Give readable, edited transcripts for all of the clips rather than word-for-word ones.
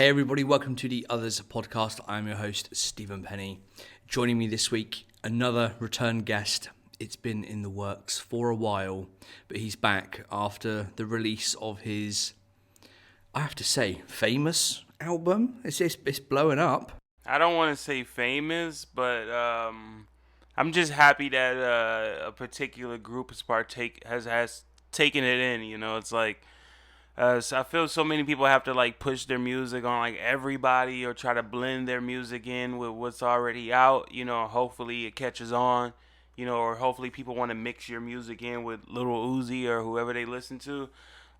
Hey everybody, welcome to the Otherz podcast. I'm your host, Stephen Penny. Joining me this week, another return guest. It's been in the works for a while, but he's back after the release of his, I have to say, famous album. It's blowing up. I don't want to say famous, but I'm just happy that a particular group has taken it in. You know, it's like so I feel so many people have to like push their music on like everybody or try to blend their music in with what's already out. You know, hopefully it catches on. You know, or hopefully people want to mix your music in with Lil Uzi or whoever they listen to.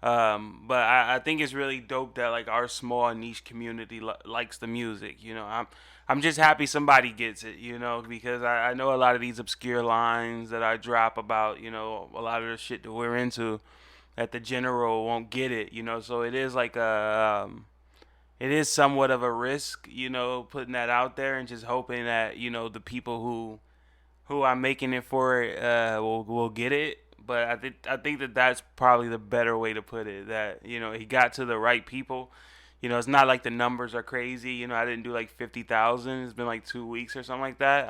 But I think it's really dope that like our small niche community likes the music. You know, I'm just happy somebody gets it. You know, because I know a lot of these obscure lines that I drop about, you know, a lot of the shit that we're into, that the general won't get it. You know, so it is like it is somewhat of a risk. You know, putting that out there and just hoping that, you know, the people who I'm making it for will get it. But I think that that's probably the better way to put it. That, you know, he got to the right people. You know, it's not like the numbers are crazy. You know, I didn't do like 50,000. It's been like 2 weeks or something like that.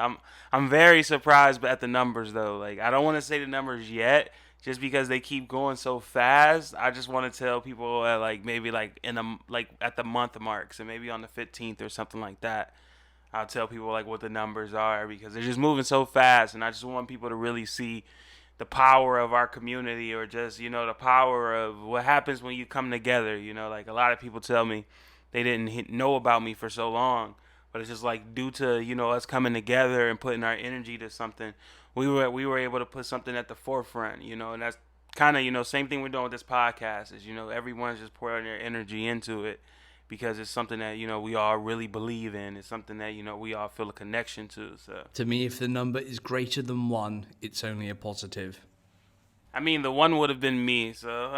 I'm very surprised at the numbers though. Like, I don't want to say the numbers yet, just because they keep going so fast. I just want to tell people at like maybe like at the month marks and maybe on the 15th or something like that. I'll tell people like what the numbers are, because they're just moving so fast, and I just want people to really see the power of our community, or just, you know, the power of what happens when you come together. You know, like a lot of people tell me they didn't know about me for so long, but it's just like due to, you know, us coming together and putting our energy to something, we were able to put something at the forefront. You know, and that's kind of, you know, same thing we're doing with this podcast is, you know, everyone's just pouring their energy into it, because it's something that, you know, we all really believe in. It's something that, you know, we all feel a connection to. So To me, if the number is greater than 1, it's only a positive. I mean, the one would have been me. So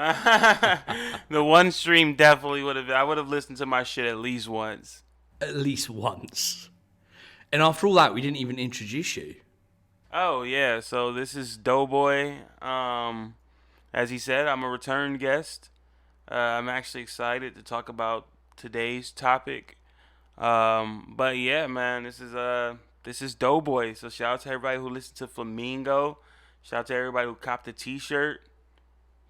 the one stream definitely would have. I would have listened to my shit at least once. At least once. And after all that, we didn't even introduce you. Oh yeah. So this is Deau Boy. As he said, I'm a return guest. I'm actually excited to talk about today's topic. But yeah, man, this is Deau Boy. So shout out to everybody who listened to Flamingo. Shout out to everybody who copped the T-shirt.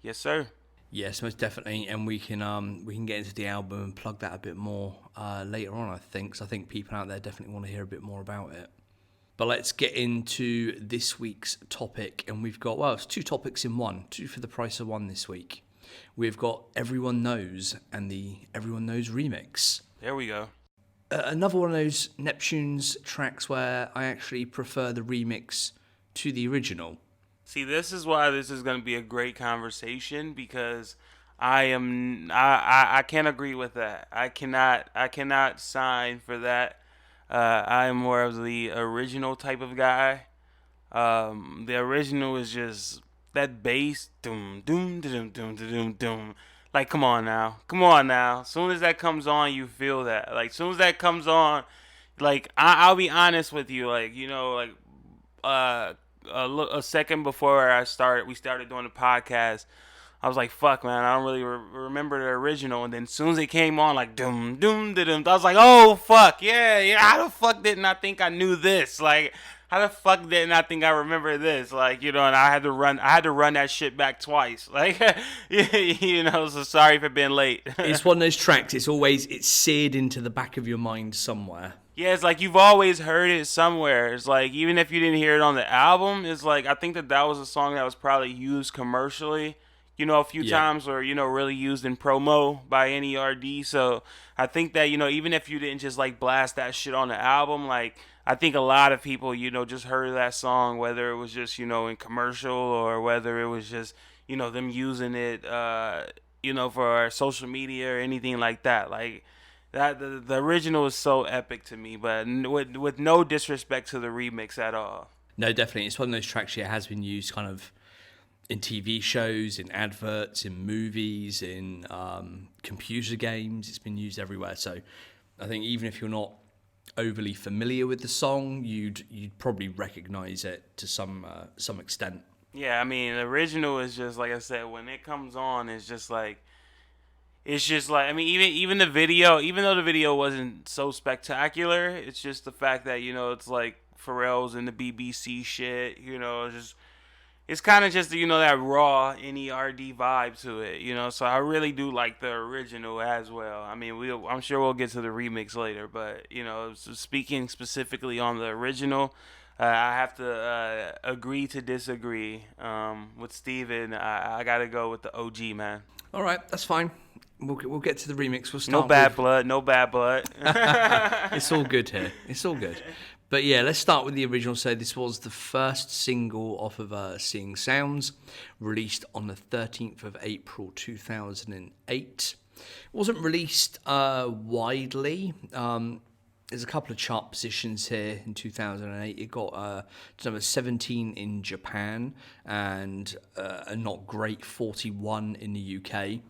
Yes, sir. Yes, most definitely, and we can get into the album and plug that a bit more later on, I think. So I think people out there definitely want to hear a bit more about it. But let's get into this week's topic, and we've got, well, it's 2 topics in one, 2 for the price of 1 this week. We've got Everyone Knows and the Everyone Knows remix. There we go. Another one of those Neptune's tracks where I actually prefer the remix to the original. See, this is why this is going to be a great conversation, because I can't agree with that. I cannot sign for that. I am more of the original type of guy. The original is just that bass, doom doom doom doom doom doom. Like, come on now. As soon as that comes on, you feel that. Like, as soon as that comes on, like, I'll be honest with you. Like, you know, like, a second before we started doing the podcast, I was like, fuck, man, I don't really remember the original. And then as soon as it came on, like, doom, doom, doom, I was like, oh, fuck, yeah, how the fuck didn't I think I knew this? Like, how the fuck didn't I think I remember this? Like, you know, and I had to run that shit back twice. Like, you know, so sorry for being late. It's one of those tracks, it's seared into the back of your mind somewhere. Yeah, it's like you've always heard it somewhere. It's like, even if you didn't hear it on the album, it's like, I think that was a song that was probably used commercially, you know, a few times, or, you know, really used in promo by N.E.R.D. So I think that, you know, even if you didn't just like blast that shit on the album, like, I think a lot of people, you know, just heard that song, whether it was just, you know, in commercial, or whether it was just, you know, them using it, you know, for social media or anything like that. Like, that the original is so epic to me, but with no disrespect to the remix at all. No, definitely. It's one of those tracks that has been used kind of in TV shows, in adverts, in movies, in computer games. It's been used everywhere. So I think even if you're not overly familiar with the song, you'd probably recognize it to some extent. Yeah, I mean, the original is just, like I said, when it comes on, it's just like, it's just like, I mean, even the video, even though the video wasn't so spectacular, it's just the fact that, you know, it's like Pharrell's in the BBC shit, you know, it's kind of just, you know, that raw N.E.R.D vibe to it, you know. So I really do like the original as well. I mean, I'm sure we'll get to the remix later, but, you know, so speaking specifically on the original, I have to agree to disagree with Steven. I got to go with the OG, man. All right, that's fine. We'll get to the remix. We'll start. No bad blood. No bad blood. It's all good here. It's all good. But yeah, let's start with the original. So this was the first single off of Seeing Sounds, released on the 13th of April 2008. It wasn't released widely. There's a couple of chart positions here in 2008. It got to number 17 in Japan and a not great 41 in the UK.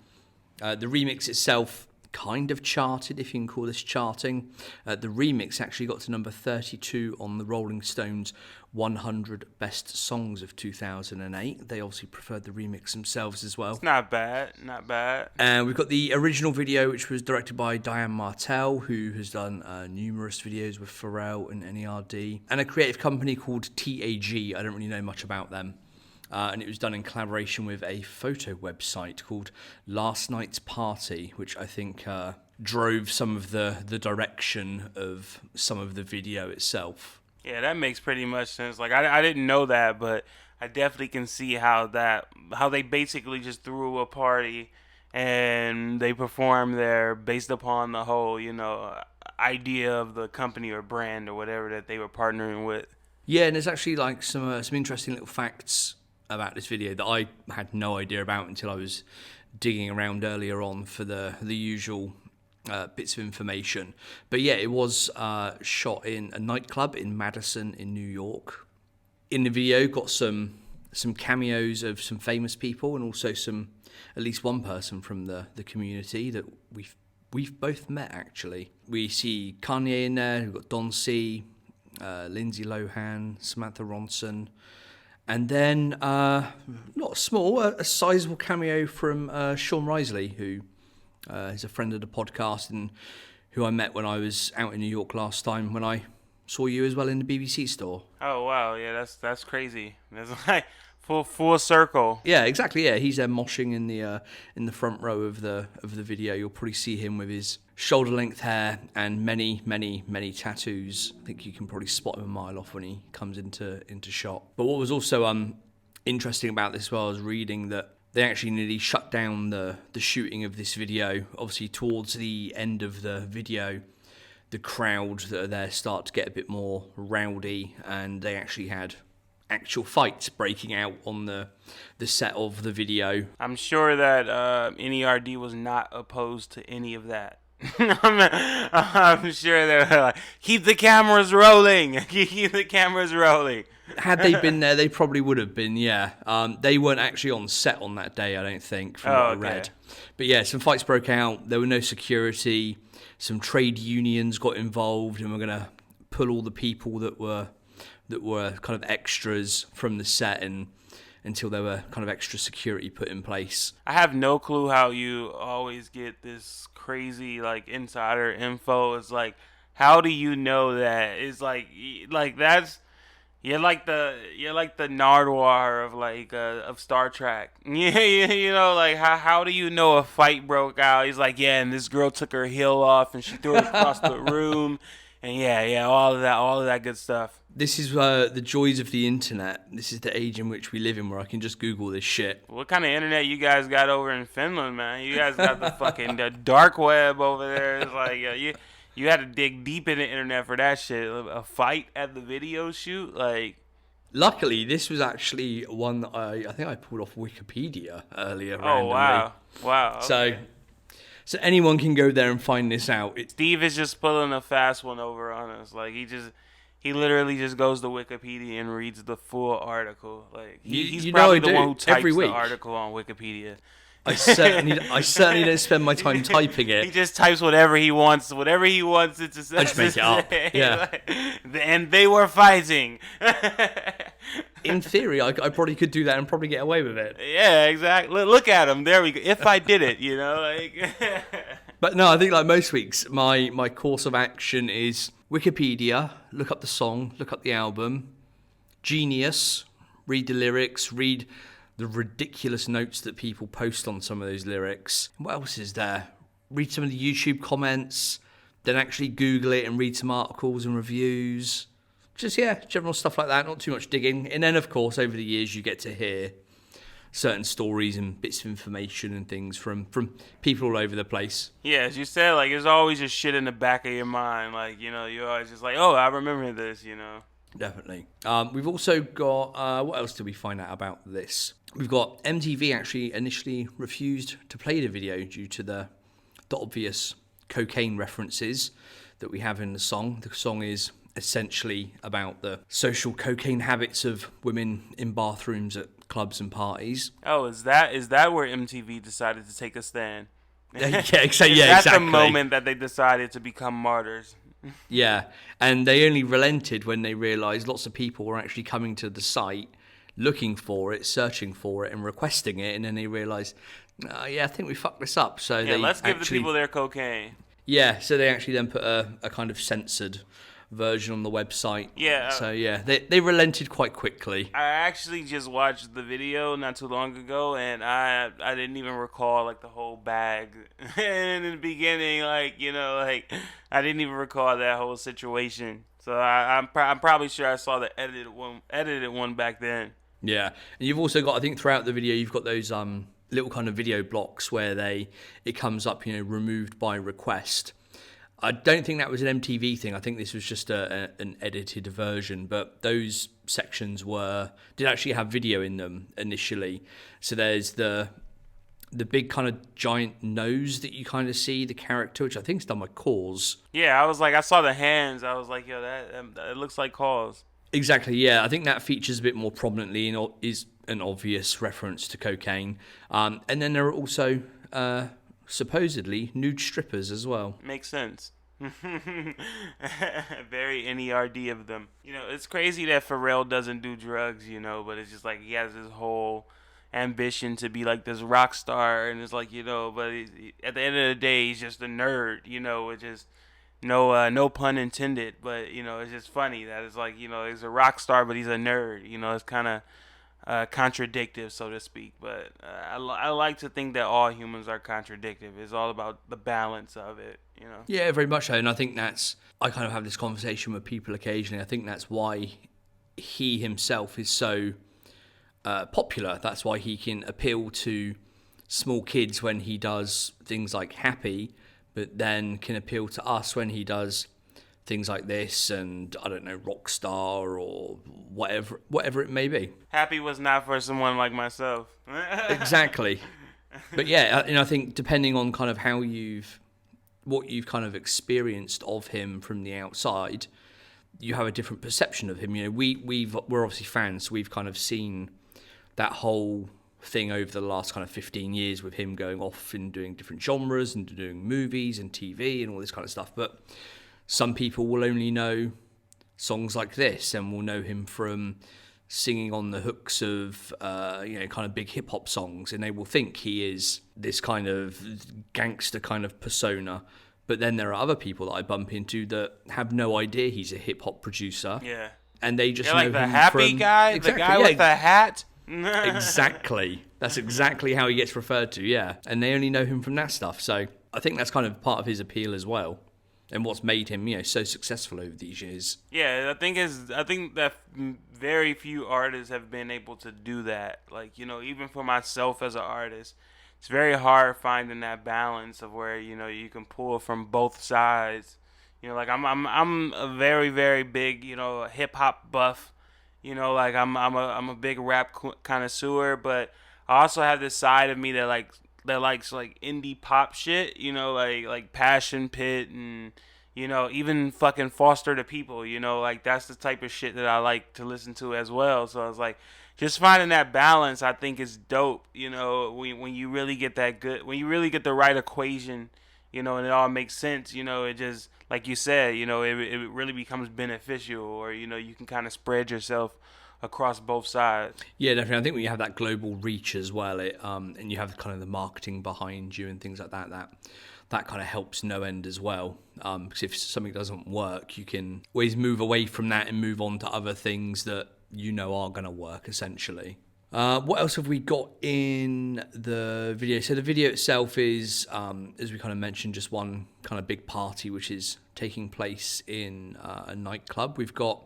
The remix itself kind of charted, if you can call this charting. The remix actually got to number 32 on the Rolling Stones 100 Best Songs of 2008. They obviously preferred the remix themselves as well. It's not bad, not bad. And we've got the original video, which was directed by Diane Martel, who has done numerous videos with Pharrell and N.E.R.D, and a creative company called TAG. I don't really know much about them. And it was done in collaboration with a photo website called Last Night's Party, which I think drove some of the direction of some of the video itself. Yeah, that makes pretty much sense. Like, I didn't know that, but I definitely can see how they basically just threw a party and they performed there based upon the whole, you know, idea of the company or brand or whatever that they were partnering with. Yeah, and there's actually like some interesting little facts about this video that I had no idea about until I was digging around earlier on for the usual bits of information. But yeah, it was shot in a nightclub in Madison in New York. In the video, got some cameos of some famous people and also at least one person from the community that we've both met actually. We see Kanye in there. We've got Don C, Lindsay Lohan, Samantha Ronson. And then, not small, a sizable cameo from Sean Risley, who is a friend of the podcast and who I met when I was out in New York last time when I saw you as well in the BBC store. Oh wow, yeah, that's crazy. That's like full circle. Yeah, exactly. Yeah, he's there moshing in the front row of the video. You'll probably see him with his shoulder length hair and many tattoos. I think you can probably spot him a mile off when he comes into shot. But what was also interesting about this, well, I was reading that they actually nearly shut down the shooting of this video. Obviously, towards the end of the video, the crowd that are there start to get a bit more rowdy, and they actually had actual fights breaking out on the set of the video. I'm sure that N.E.R.D was not opposed to any of that. I'm sure they were like, keep the cameras rolling. Keep the cameras rolling. Had they been there, they probably would have been, yeah. They weren't actually on set on that day, I don't think, from what I read. But yeah, some fights broke out. There were no security. Some trade unions got involved and were going to pull all the people that were kind of extras from the set and until there were kind of extra security put in place. I have no clue how you always get this crazy like insider info. It's like, how do you know that? It's like that's you're like the Nardwar of Star Trek. Yeah, you know, like how do you know a fight broke out? He's like, yeah, and this girl took her heel off and she threw it across the room. And yeah, all of that good stuff. This is the joys of the internet. This is the age in which we live in, where I can just Google this shit. What kind of internet you guys got over in Finland, man? You guys got the dark web over there. It's like you had to dig deep in the internet for that shit. A fight at the video shoot, like. Luckily, this was actually one that I think I pulled off Wikipedia earlier. Oh randomly. Wow. Okay. So anyone can go there and find this out. Steve is just pulling a fast one over on us. Like he literally just goes to Wikipedia and reads the full article. Like he's probably the one who types the article on Wikipedia. I certainly don't spend my time typing it. He just types whatever he wants. Whatever he wants it to say. I just make it up. Yeah. And they were fighting. in theory, I probably could do that and probably get away with it. Yeah, exactly. Look at him. There we go. If I did it, like. But no, I think like most weeks, my course of action is Wikipedia, look up the song, look up the album, Genius, read the lyrics, read the ridiculous notes that people post on some of those lyrics. What else is there? Read some of the YouTube comments, then actually Google it and read some articles and reviews. Just, general stuff like that, not too much digging. And then, of course, over the years, you get to hear certain stories and bits of information and things from people all over the place. Yeah, as you said, like, there's always just shit in the back of your mind. Like, you're always just like, oh, I remember this, Definitely. We've also got, what else did we find out about this? We've got MTV actually initially refused to play the video due to the obvious cocaine references that we have in the song. The song is essentially about the social cocaine habits of women in bathrooms at clubs and parties. Oh, is that where MTV decided to take a stand? Exactly. That's the moment that they decided to become martyrs. Yeah, and they only relented when they realised lots of people were actually coming to the site, looking for it, searching for it, and requesting it, and then they realised, I think we fucked this up. So let's give the people their cocaine. Yeah, so they actually then put a kind of censored version on the website. Yeah. So they relented quite quickly. I actually just watched the video not too long ago, and I didn't even recall like the whole bag. And in the beginning, I didn't even recall that whole situation. So I'm probably sure I saw the edited one back then. Yeah, and you've also got, I think throughout the video, you've got those little kind of video blocks where it comes up, removed by request. I don't think that was an MTV thing. I think this was just an edited version, but those sections did actually have video in them initially. So there's the big kind of giant nose that you kind of see, the character, which I think is done by Cause. Yeah, I saw the hands. I was like, yo, that looks like Cause. Exactly, yeah. I think that features a bit more prominently and is an obvious reference to cocaine. And then there are also supposedly nude strippers as well. Makes sense. Very N.E.R.D of them. It's crazy that Pharrell doesn't do drugs, but it's just like he has this whole ambition to be like this rock star, and it's like, but at the end of the day, he's just a nerd, it's just no pun intended, but it's just funny that it's like, he's a rock star, but he's a nerd, it's kind of contradictive, so to speak, but I like to think that all humans are contradictive. It's all about the balance of it, Yeah, very much so, and I think I kind of have this conversation with people occasionally. I think that's why he himself is so popular. That's why he can appeal to small kids when he does things like Happy, but then can appeal to us when he does things like this and, I don't know, Rockstar or whatever it may be. Happy was not for someone like myself. Exactly. But yeah, I think depending on kind of what you've kind of experienced of him from the outside, you have a different perception of him. We're obviously fans, so we've kind of seen that whole thing over the last kind of 15 years with him going off and doing different genres and doing movies and TV and all this kind of stuff. But some people will only know songs like this and will know him from singing on the hooks of, kind of big hip hop songs, and they will think he is this kind of gangster kind of persona. But then there are other people that I bump into that have no idea he's a hip hop producer. Yeah. And they just know like the him happy from, guy, exactly, the guy with the hat. Exactly. That's exactly how he gets referred to, yeah. And they only know him from that stuff. So I think that's kind of part of his appeal as well, and what's made him, so successful over these years. Yeah, I think that very few artists have been able to do that. Like, even for myself as an artist, it's very hard finding that balance of where, you can pull from both sides. Like I'm a very, very big, hip hop buff. I'm a big rap connoisseur, but I also have this side of me that likes indie pop shit, like Passion Pit and, even fucking Foster the People, that's the type of shit that I like to listen to as well. So I was like, just finding that balance, I think is dope, when you really get that good, when you really get the right equation and it all makes sense. It just, like you said, it really becomes beneficial, or you can kind of spread yourself across both sides. Yeah, definitely. I think when you have that global reach as well, and you have kind of the marketing behind you and things like that kind of helps no end as well. Because if something doesn't work, you can always move away from that and move on to other things that are going to work, essentially. What else have we got in the video? So the video itself is, as we kind of mentioned, just one kind of big party, which is taking place in a nightclub. We've got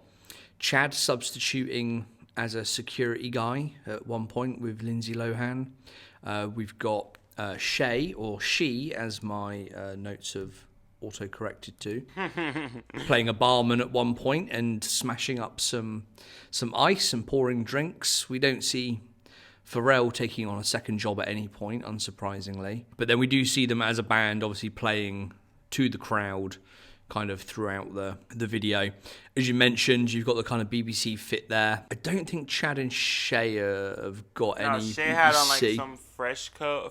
Chad substituting as a security guy at one point with Lindsay Lohan. We've got Shay, or She, as my notes have auto-corrected to, playing a barman at one point and smashing up some ice and pouring drinks. We don't see Pharrell taking on a second job at any point, unsurprisingly. But then we do see them as a band, obviously playing to the crowd kind of throughout the video. As you mentioned, you've got the kind of BBC fit there. I don't think Chad and Shay have got any BBC. Shay had on like some fresco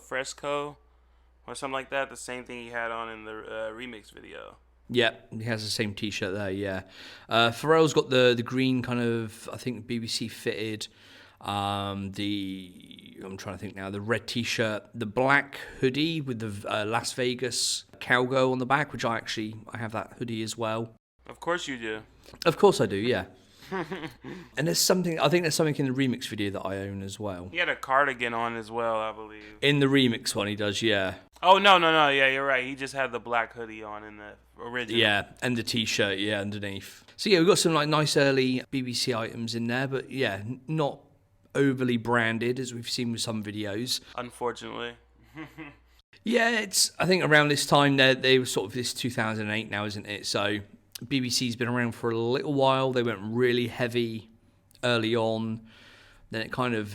or something like that. The same thing he had on in the remix video. Yeah, he has the same T-shirt there, yeah. Pharrell's got the green kind of, I think, BBC fitted. I'm trying to think now, the red T-shirt, the black hoodie with the Las Vegas cowgirl on the back, which I have that hoodie as well. Of course you do. Of course I do, yeah. And I think there's something in the remix video that I own as well. He had a cardigan on as well, I believe. In the remix one, he does, yeah. Oh, no, yeah, you're right. He just had the black hoodie on in the original. Yeah, and the T-shirt, yeah, underneath. So yeah, we've got some like nice early BBC items in there, but yeah, not overly branded as we've seen with some videos. Unfortunately. Yeah, I think around this time they were sort of this 2008 now, isn't it? So BBC's been around for a little while. They went really heavy early on, then it kind of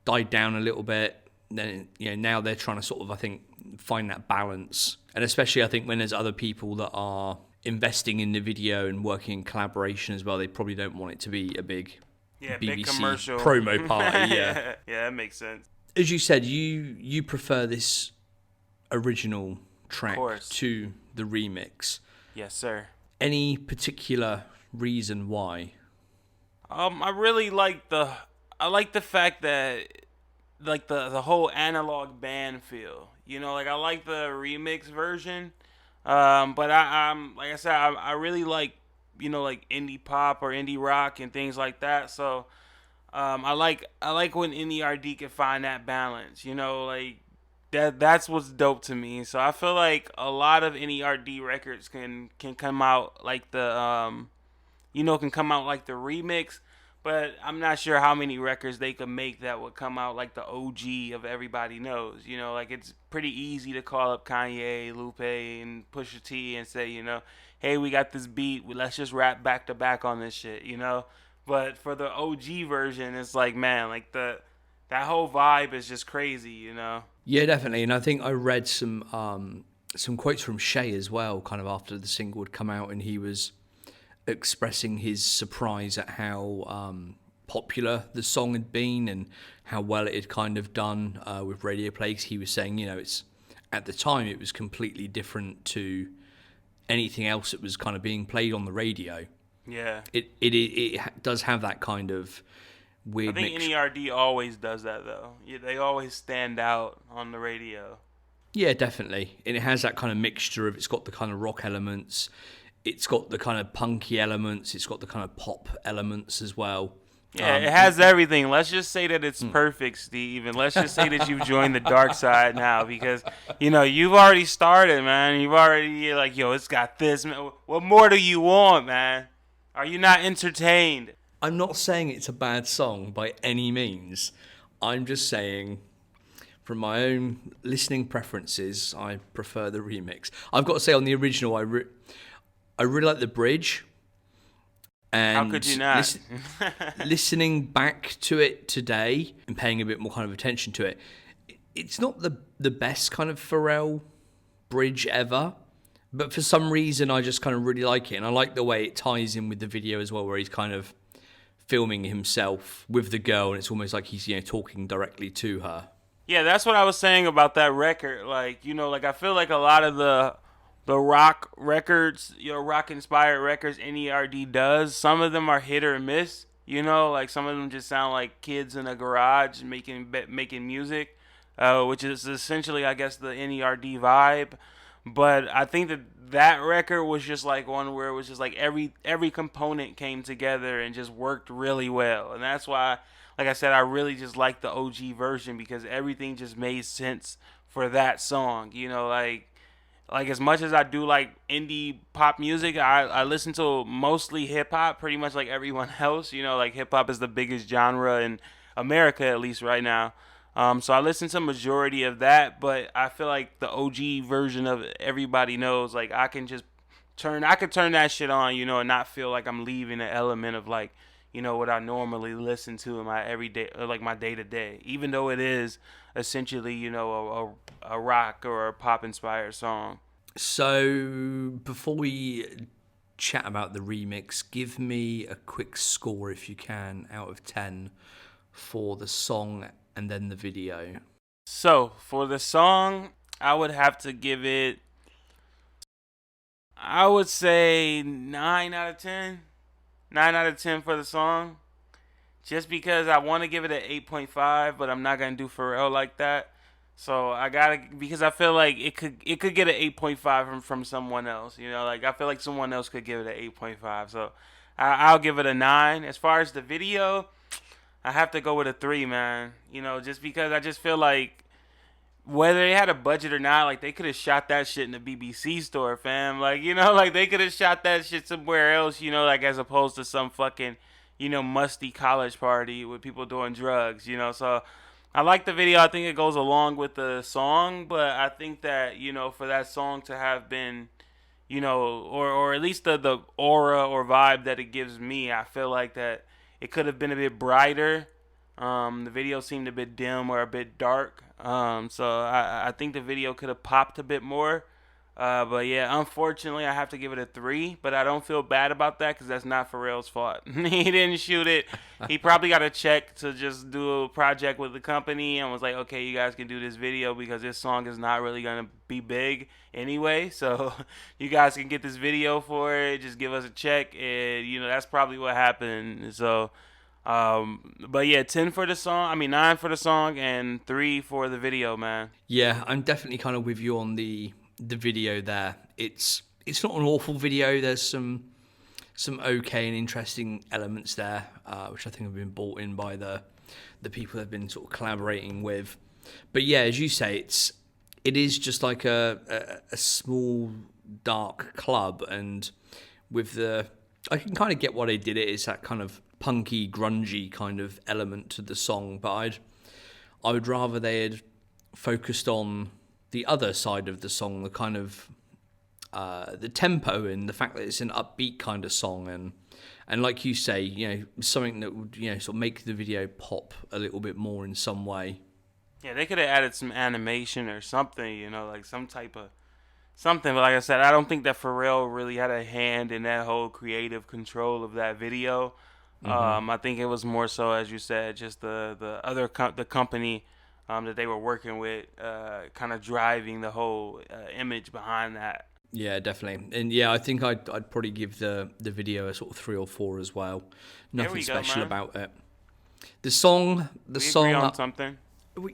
died down a little bit. Then now they're trying to sort of, I think, find that balance, and especially I think when there's other people that are investing in the video and working in collaboration as well, they probably don't want it to be a big BBC big commercial promo party. Yeah, yeah, that makes sense. As you said, you prefer this original track to the remix. Yes, sir. Any particular reason why? I really like the fact that like the whole analog band feel. Like I like the remix version. But I'm like I said, I really like like indie pop or indie rock and things like that. So I like when N.E.R.D can find that balance. Like that's what's dope to me. So I feel like a lot of N.E.R.D records can come out like the can come out like the remix. But I'm not sure how many records they could make that would come out like the OG of Everybody Knows. Like it's pretty easy to call up Kanye, Lupe, and Pusha T and say, hey, we got this beat. Let's just rap back to back on this shit, But for the OG version, it's like, man, like that whole vibe is just crazy, Yeah, definitely. And I think I read some quotes from Shay as well, kind of after the single had come out, and he was expressing his surprise at how popular the song had been and how well it had kind of done with radio plays. He was saying, it's at the time it was completely different to anything else that was kind of being played on the radio. Yeah, it does have that kind of weird. I think N.E.R.D always does that though. Yeah, they always stand out on the radio. Yeah, definitely, and it has that kind of mixture of, it's got the kind of rock elements. It's got the kind of punky elements. It's got the kind of pop elements as well. Yeah, it has everything. Let's just say that it's perfect, Steve. And let's just say that you've joined the dark side now because, you've already started, man. You're like, yo, it's got this. Man. What more do you want, man? Are you not entertained? I'm not saying it's a bad song by any means. I'm just saying, from my own listening preferences, I prefer the remix. I've got to say, on the original, I really like the bridge, and how could you not? Listening back to it today and paying a bit more kind of attention to it, it's not the best kind of Pharrell bridge ever, but for some reason I just kind of really like it, and I like the way it ties in with the video as well, where he's kind of filming himself with the girl, and it's almost like he's talking directly to her. Yeah, that's what I was saying about that record. Like, like I feel like a lot of the rock records, rock inspired records N.E.R.D does, some of them are hit or miss. Like some of them just sound like kids in a garage making music, which is essentially, I guess, the N.E.R.D vibe. But I think that record was just like one where it was just like every component came together and just worked really well, and that's why, like I said, I really just like the OG version because everything just made sense for that song. Like as much as I do like indie pop music, I listen to mostly hip hop, pretty much like everyone else. Like hip hop is the biggest genre in America, at least right now. So I listen to majority of that, but I feel like the OG version of Everybody Knows, like I could turn that shit on, and not feel like I'm leaving an element of like, what I normally listen to in my everyday, like my day to day, even though it is essentially, a rock or a pop inspired song. So before we chat about the remix, give me a quick score if you can out of 10 for the song and then the video. So for the song, I would have to give it, I would say 9 out of 10. 9 out of 10 for the song. Just because I want to give it an 8.5, but I'm not going to do Pharrell like that. So I gotta, because I feel like it could get an 8.5 from someone else. Like I feel like someone else could give it an 8.5. So I'll give it a 9. As far as the video, I have to go with a 3, man. Just because I just feel like whether they had a budget or not, like they could have shot that shit in the BBC store, fam. Like like they could have shot that shit somewhere else. Like as opposed to some fucking musty college party with people doing drugs. So I like the video. I think it goes along with the song, but I think that for that song to have been, or at least the aura or vibe that it gives me, I feel like that it could have been a bit brighter. The video seemed a bit dim or a bit dark. So I think the video could have popped a bit more. But yeah, unfortunately, I have to give it a 3. But I don't feel bad about that because that's not Pharrell's fault. He didn't shoot it. He probably got a check to just do a project with the company and was like, okay, you guys can do this video because this song is not really going to be big anyway. So you guys can get this video for it. Just give us a check. And, that's probably what happened. So, but yeah, 10 for the song. I mean, 9 for the song and 3 for the video, man. Yeah, I'm definitely kind of with you on the video there. It's not an awful video. There's some okay and interesting elements there, which I think have been brought in by the people they've been sort of collaborating with. But yeah, as you say, it is just like a small dark club, and with I can kind of get why they did it. It's that kind of punky, grungy kind of element to the song, but I would rather they had focused on the other side of the song, the kind of the tempo and the fact that it's an upbeat kind of song, and like you say, something that would sort of make the video pop a little bit more in some way. Yeah, they could have added some animation or something, like some type of something. But like I said, I don't think that Pharrell really had a hand in that whole creative control of that video. I think it was more so, as you said, just the company that they were working with, kind of driving the whole image behind that. Yeah, definitely. And yeah, I think I'd probably give the video a sort of 3 or 4 as well. Nothing special about it. The song Agree on something.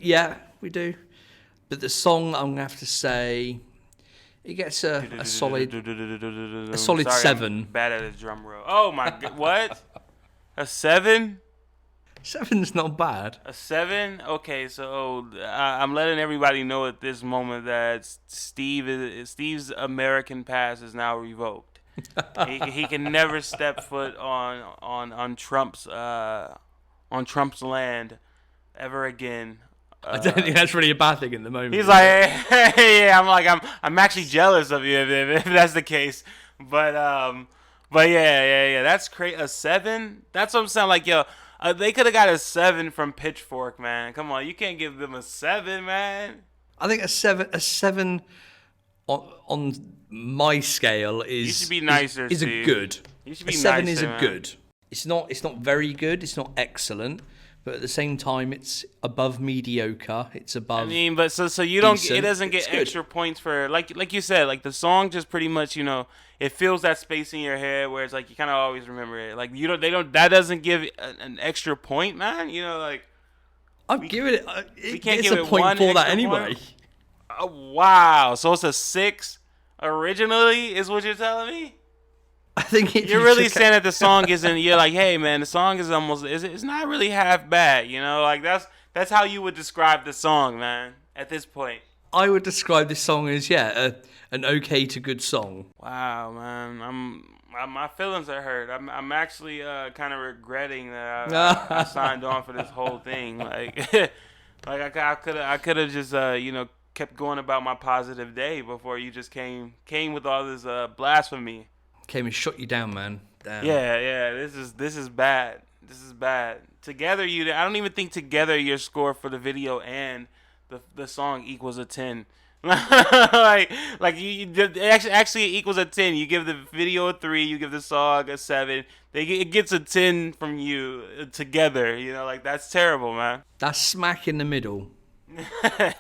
Yeah, we do. But the song, I'm gonna have to say, it gets a solid 7. I'm bad at a drum roll. Oh my god, what? A 7? 7's not bad. A 7? Okay, so I'm letting everybody know at this moment that Steve's American pass is now revoked. he can never step foot on Trump's land ever again. I don't think that's really a bad thing at the moment. He's like, hey, yeah, I'm actually jealous of you if that's the case. But yeah, that's crazy. A 7? That's what I'm saying. Like, yo, they could have got a 7 from Pitchfork, man. Come on, you can't give them a 7, man. I think a 7 on my scale is. You should be nicer. Is a good. You should be a 7 nicer, is a man. good. It's not very good. It's not excellent, but at the same time, it's above mediocre. It's above. I mean, but so you don't. Decent. It doesn't get extra points for like you said. Like the song just pretty much it fills that space in your head where it's like you kind of always remember it. Like that doesn't give an extra point, man. Like I'm giving it. We can't it's give a it point one for that extra anyway. point? Oh, wow. So it's a 6 originally, is what you're telling me? I think you're really saying that the song isn't. You're like, hey man, the song is almost. It's not really half bad. Like that's how you would describe the song, man. At this point, I would describe this song as an okay to good song. Wow, man, my feelings are hurt. I'm actually kind of regretting that I signed on for this whole thing. Like I could have just kept going about my positive day before you just came with all this blasphemy. Came and shut you down, man. Damn. Yeah. This is bad. This is bad. Together, I don't even think together your score for the video and the song equals a 10. like actually it equals a 10. You give the video a 3, you give the song a 7. It gets a 10 from you together. Like that's terrible, man. That's smack in the middle.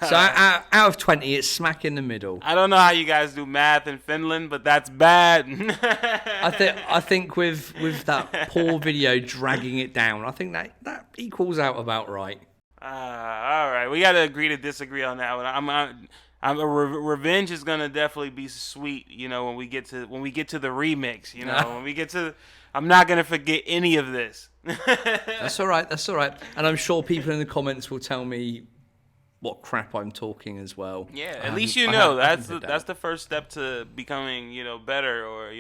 So out of 20, it's smack in the middle. I don't know how you guys do math in Finland, but that's bad. I think with that poor video dragging it down, I think that equals out about right. All right, we got to agree to disagree on that one. Revenge is gonna definitely be sweet. When we get to the remix. When we get to, I'm not gonna forget any of this. That's all right. And I'm sure people in the comments will tell me what crap I'm talking as well. Yeah, at least that's the first step to becoming better, or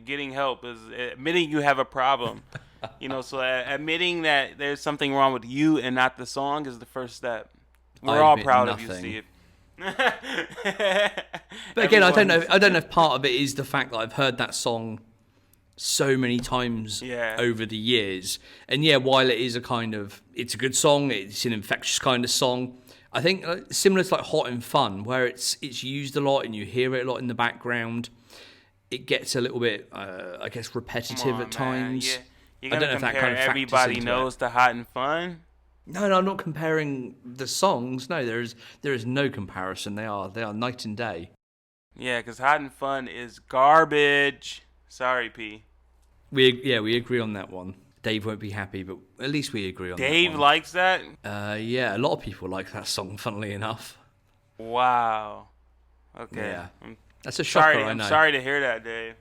getting help is admitting you have a problem. So admitting that there's something wrong with you and not the song is the first step. We're all proud of you, Steve. But again, I don't know if part of it is the fact that I've heard that song so many times over the years, and while it is it's a good song, it's an infectious kind of song. I think similar to like Hot and Fun, where it's used a lot and you hear it a lot in the background. It gets a little bit, I guess, repetitive at times. Yeah. You're gonna compare Everybody Knows to Hot and Fun? No, I'm not comparing the songs. No, there is no comparison. They are night and day. Yeah, because Hot and Fun is garbage. Sorry, P. We agree on that one. Dave won't be happy, but at least we agree on that one. Dave likes that? Yeah, a lot of people like that song, funnily enough. Wow. Okay. Yeah. That's a shocker, I know. I'm sorry to hear that, Dave.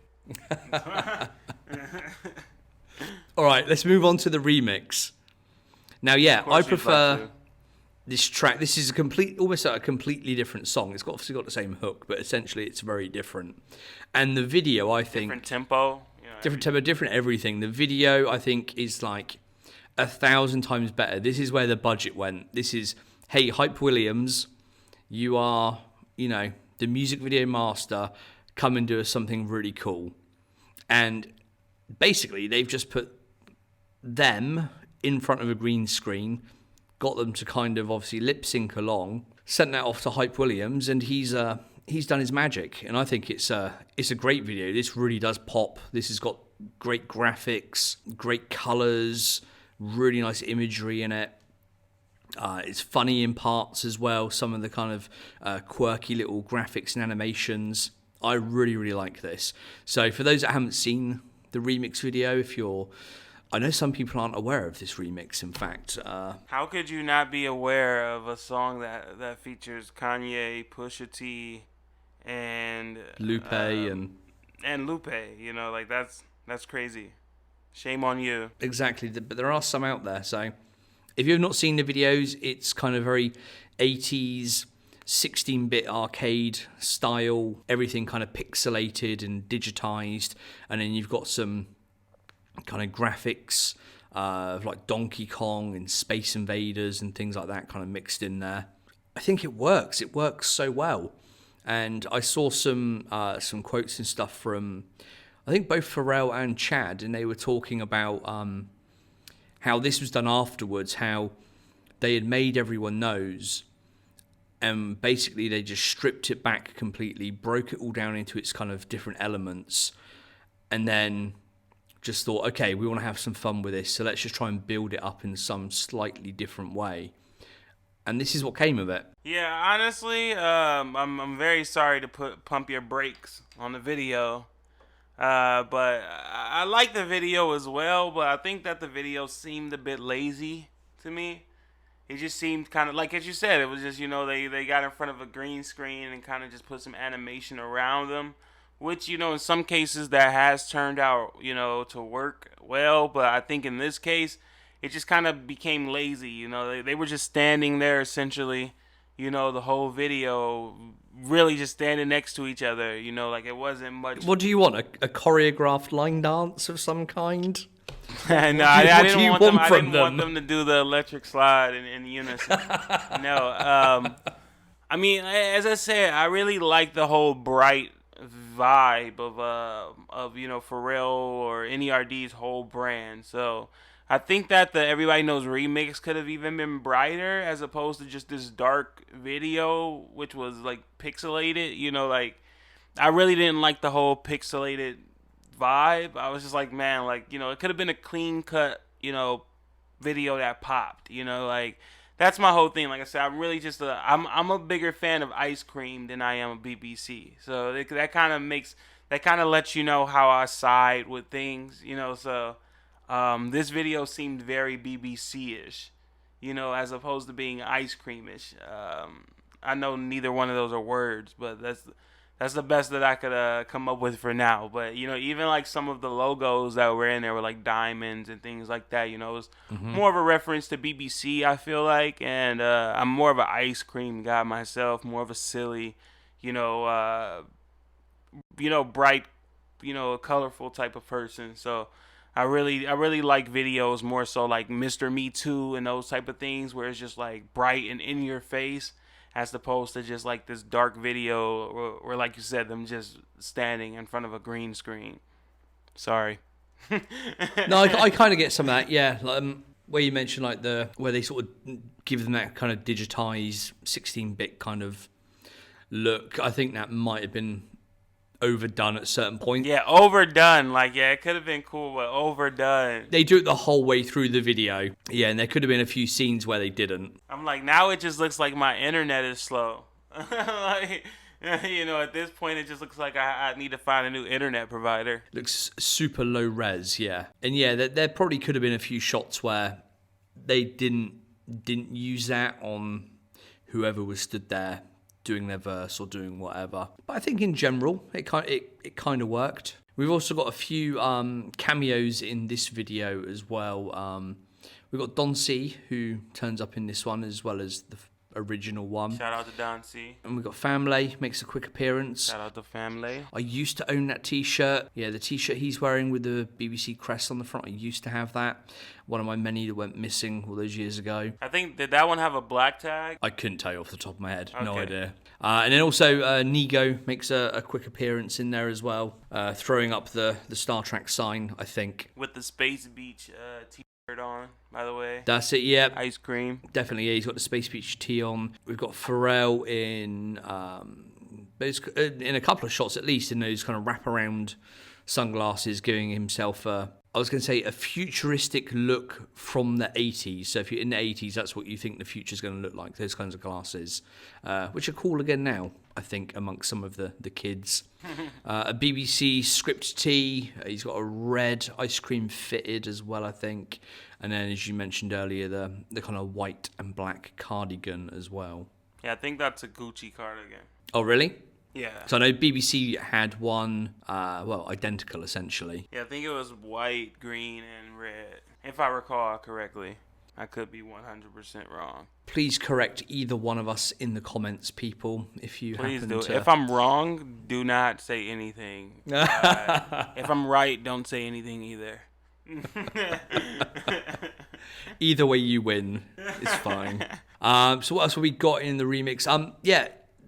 All right, let's move on to the remix. Now, I prefer this track. This is almost a completely different song. It's obviously got the same hook, but essentially it's very different. And the video, I think... Different tempo. Different tempo, different everything. The video, I think, is like 1,000 times better. This is where the budget went. This is, hey, Hype Williams, you are, the music video master. Come and do us something really cool. And basically, they've just put them in front of a green screen, got them to kind of obviously lip sync along, sent that off to Hype Williams, and he's done his magic. And I think it's a great video. This really does pop. This has got great graphics, great colors, really nice imagery in it. It's funny in parts as well. Some of the kind of quirky little graphics and animations. I really, really like this. So for those that haven't seen the remix video, I know some people aren't aware of this remix, in fact. How could you not be aware of a song that features Kanye, Pusha T, and Lupe and Lupe? Like that's crazy. Shame on you. Exactly, but there are some out there. So if you have not seen the videos, it's kind of very 80s, 16-bit arcade style, everything kind of pixelated and digitized, and then you've got some kind of graphics of like Donkey Kong and Space Invaders and things like that kind of mixed in there. I think it works. It works so well. And I saw some quotes and stuff from, I think, both Pharrell and Chad, and they were talking about how this was done afterwards, how they had made Everyone Knows, and basically they just stripped it back completely, broke it all down into its kind of different elements, and then just thought, okay, we want to have some fun with this, so let's just try and build it up in some slightly different way. And this is what came of it. Yeah, honestly, I'm very sorry to pump your brakes on the video. But I like the video as well, but I think that the video seemed a bit lazy to me. It just seemed kind of like, as you said, it was just, they got in front of a green screen and kind of just put some animation around them, which, in some cases that has turned out, to work well. But I think in this case, it just kind of became lazy. They were just standing there essentially, the whole video, really just standing next to each other, like it wasn't much. What do you want? A choreographed line dance of some kind? No, I didn't want them to do the electric slide in unison. No, I mean, as I said, I really like the whole bright vibe of Pharrell or N.E.R.D's whole brand. So I think that the Everybody Knows remix could have even been brighter as opposed to just this dark video, which was like pixelated. Like I really didn't like the whole pixelated vibe. I was just like, man, like, it could have been a clean cut, video that popped. Like that's my whole thing. Like I said, I'm really just I'm a bigger fan of Ice Cream than I am of BBC. So that kind of lets you know how I side with things. So. This video seemed very BBC-ish, as opposed to being Ice Cream-ish. I know neither one of those are words, but that's the best that I could come up with for now. But, even like some of the logos that were in there were like diamonds and things like that. It was more of a reference to BBC, I feel like. And I'm more of an Ice Cream guy myself, more of a silly, bright, colorful type of person. So I really like videos more so like Mr. Me Too and those type of things where it's just like bright and in your face as opposed to just like this dark video or like you said, them just standing in front of a green screen. Sorry. No, I kind of get some of that, yeah. Where you mentioned like where they sort of give them that kind of digitized 16-bit kind of look. I think that might have been overdone at a certain point. Yeah, overdone. Like, yeah, it could have been cool, but overdone. They do it the whole way through the video. Yeah, and there could have been a few scenes where they didn't. I'm like, now it just looks like my internet is slow. Like, at this point, it just looks like I need to find a new internet provider. Looks super low res, yeah. And yeah, there probably could have been a few shots where they didn't use that on whoever was stood there doing their verse or doing whatever. But I think in general, it kind of worked. We've also got a few cameos in this video as well. We've got Don C, who turns up in this one as well as the original one. Shout out to Don C. And we've got Family, makes a quick appearance. Shout out to Family. I used to own that t-shirt. Yeah, the t-shirt he's wearing with the BBC crest on the front, I used to have that. One of my many that went missing all those years ago. I think, did that one have a black tag? I couldn't tell you off the top of my head. Okay. No idea. And then also Nego makes a quick appearance in there as well, throwing up the Star Trek sign, I think. With the Space Beach t-shirt on, by the way. That's it, yeah. Ice Cream. Definitely, yeah. He's got the Space Beach tee on. We've got Pharrell in a couple of shots at least in those kind of wraparound sunglasses, giving himself I was going to say a futuristic look from the 80s. So if you're in the 80s, that's what you think the future's going to look like, those kinds of glasses, which are cool again now, I think, amongst some of the kids. A BBC script tee. He's got a red ice cream fitted as well, I think. And then, as you mentioned earlier, the kind of white and black cardigan as well. Yeah, I think that's a Gucci cardigan. Oh, really? Yeah. So I know BBC had one, identical essentially. Yeah, I think it was white, green, and red, if I recall correctly. I could be 100% wrong. Please correct either one of us in the comments, people, if you Please happen do. to... If I'm wrong, do not say anything. If I'm right, don't say anything either. Either way you win. It's fine. So what else have we got in the remix?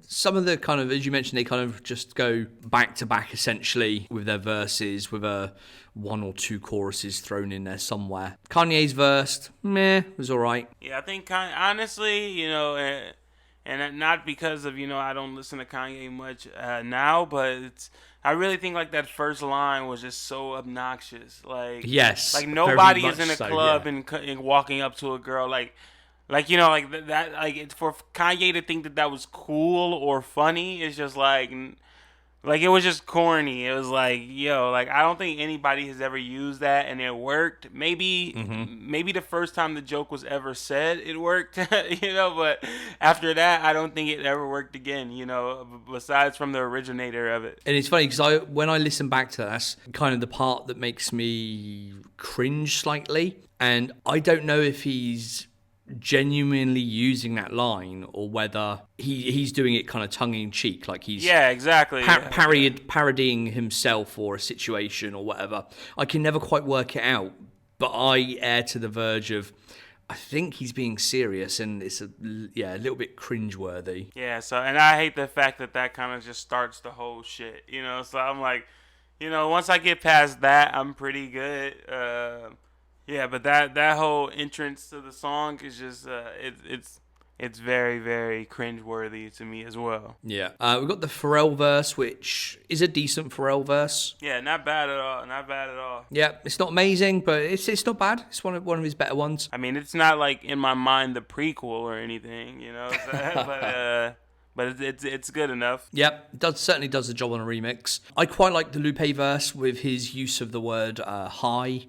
Some of the kind of, as you mentioned, they kind of just go back to back essentially with their verses, with one or two choruses thrown in there somewhere. Kanye's verse, was all right. Yeah, I think honestly, And not because of, I don't listen to Kanye much now, but I really think like that first line was just so obnoxious. Yes, Like very nobody is much in a so, club yeah. and walking up to a girl that, like it's for Kanye to think that was cool or funny is just like it was just corny. It was like, like I don't think anybody has ever used that and it worked. Maybe the first time the joke was ever said, it worked, but after that, I don't think it ever worked again, besides from the originator of it. And it's funny because when I listen back to that, that's kind of the part that makes me cringe slightly. And I don't know if he's genuinely using that line or whether he's doing it kind of tongue-in-cheek, like he's exactly parodying himself or a situation or whatever. I can never quite work it out, but I err to the verge of I think he's being serious, and it's a little bit cringeworthy. Yeah, so, and I hate the fact that kind of just starts the whole shit, so I'm like, once I get past that, I'm pretty good. Yeah, but that whole entrance to the song is just it's very, very cringeworthy to me as well. Yeah, we've got the Pharrell verse, which is a decent Pharrell verse. Yeah, not bad at all. Not bad at all. Yeah, it's not amazing, but it's not bad. It's one of his better ones. I mean, it's not like in my mind the prequel or anything, but it's good enough. Yep, certainly does the job on a remix. I quite like the Lupe verse with his use of the word high,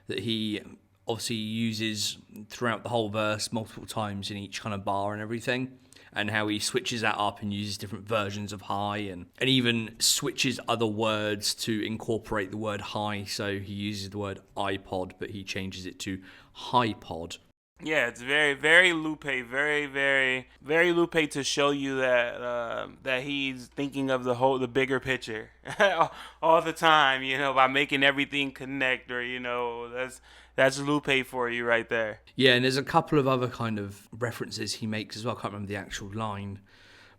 that he obviously uses throughout the whole verse multiple times in each kind of bar and everything, and how he switches that up and uses different versions of high and even switches other words to incorporate the word high. So he uses the word iPod, but he changes it to HiPod. Yeah, it's very, very Lupe, very, very, very Lupe to show you that he's thinking of the bigger picture all the time, by making everything connect, or that's Lupe for you right there. Yeah, and there's a couple of other kind of references he makes as well. I can't remember the actual line,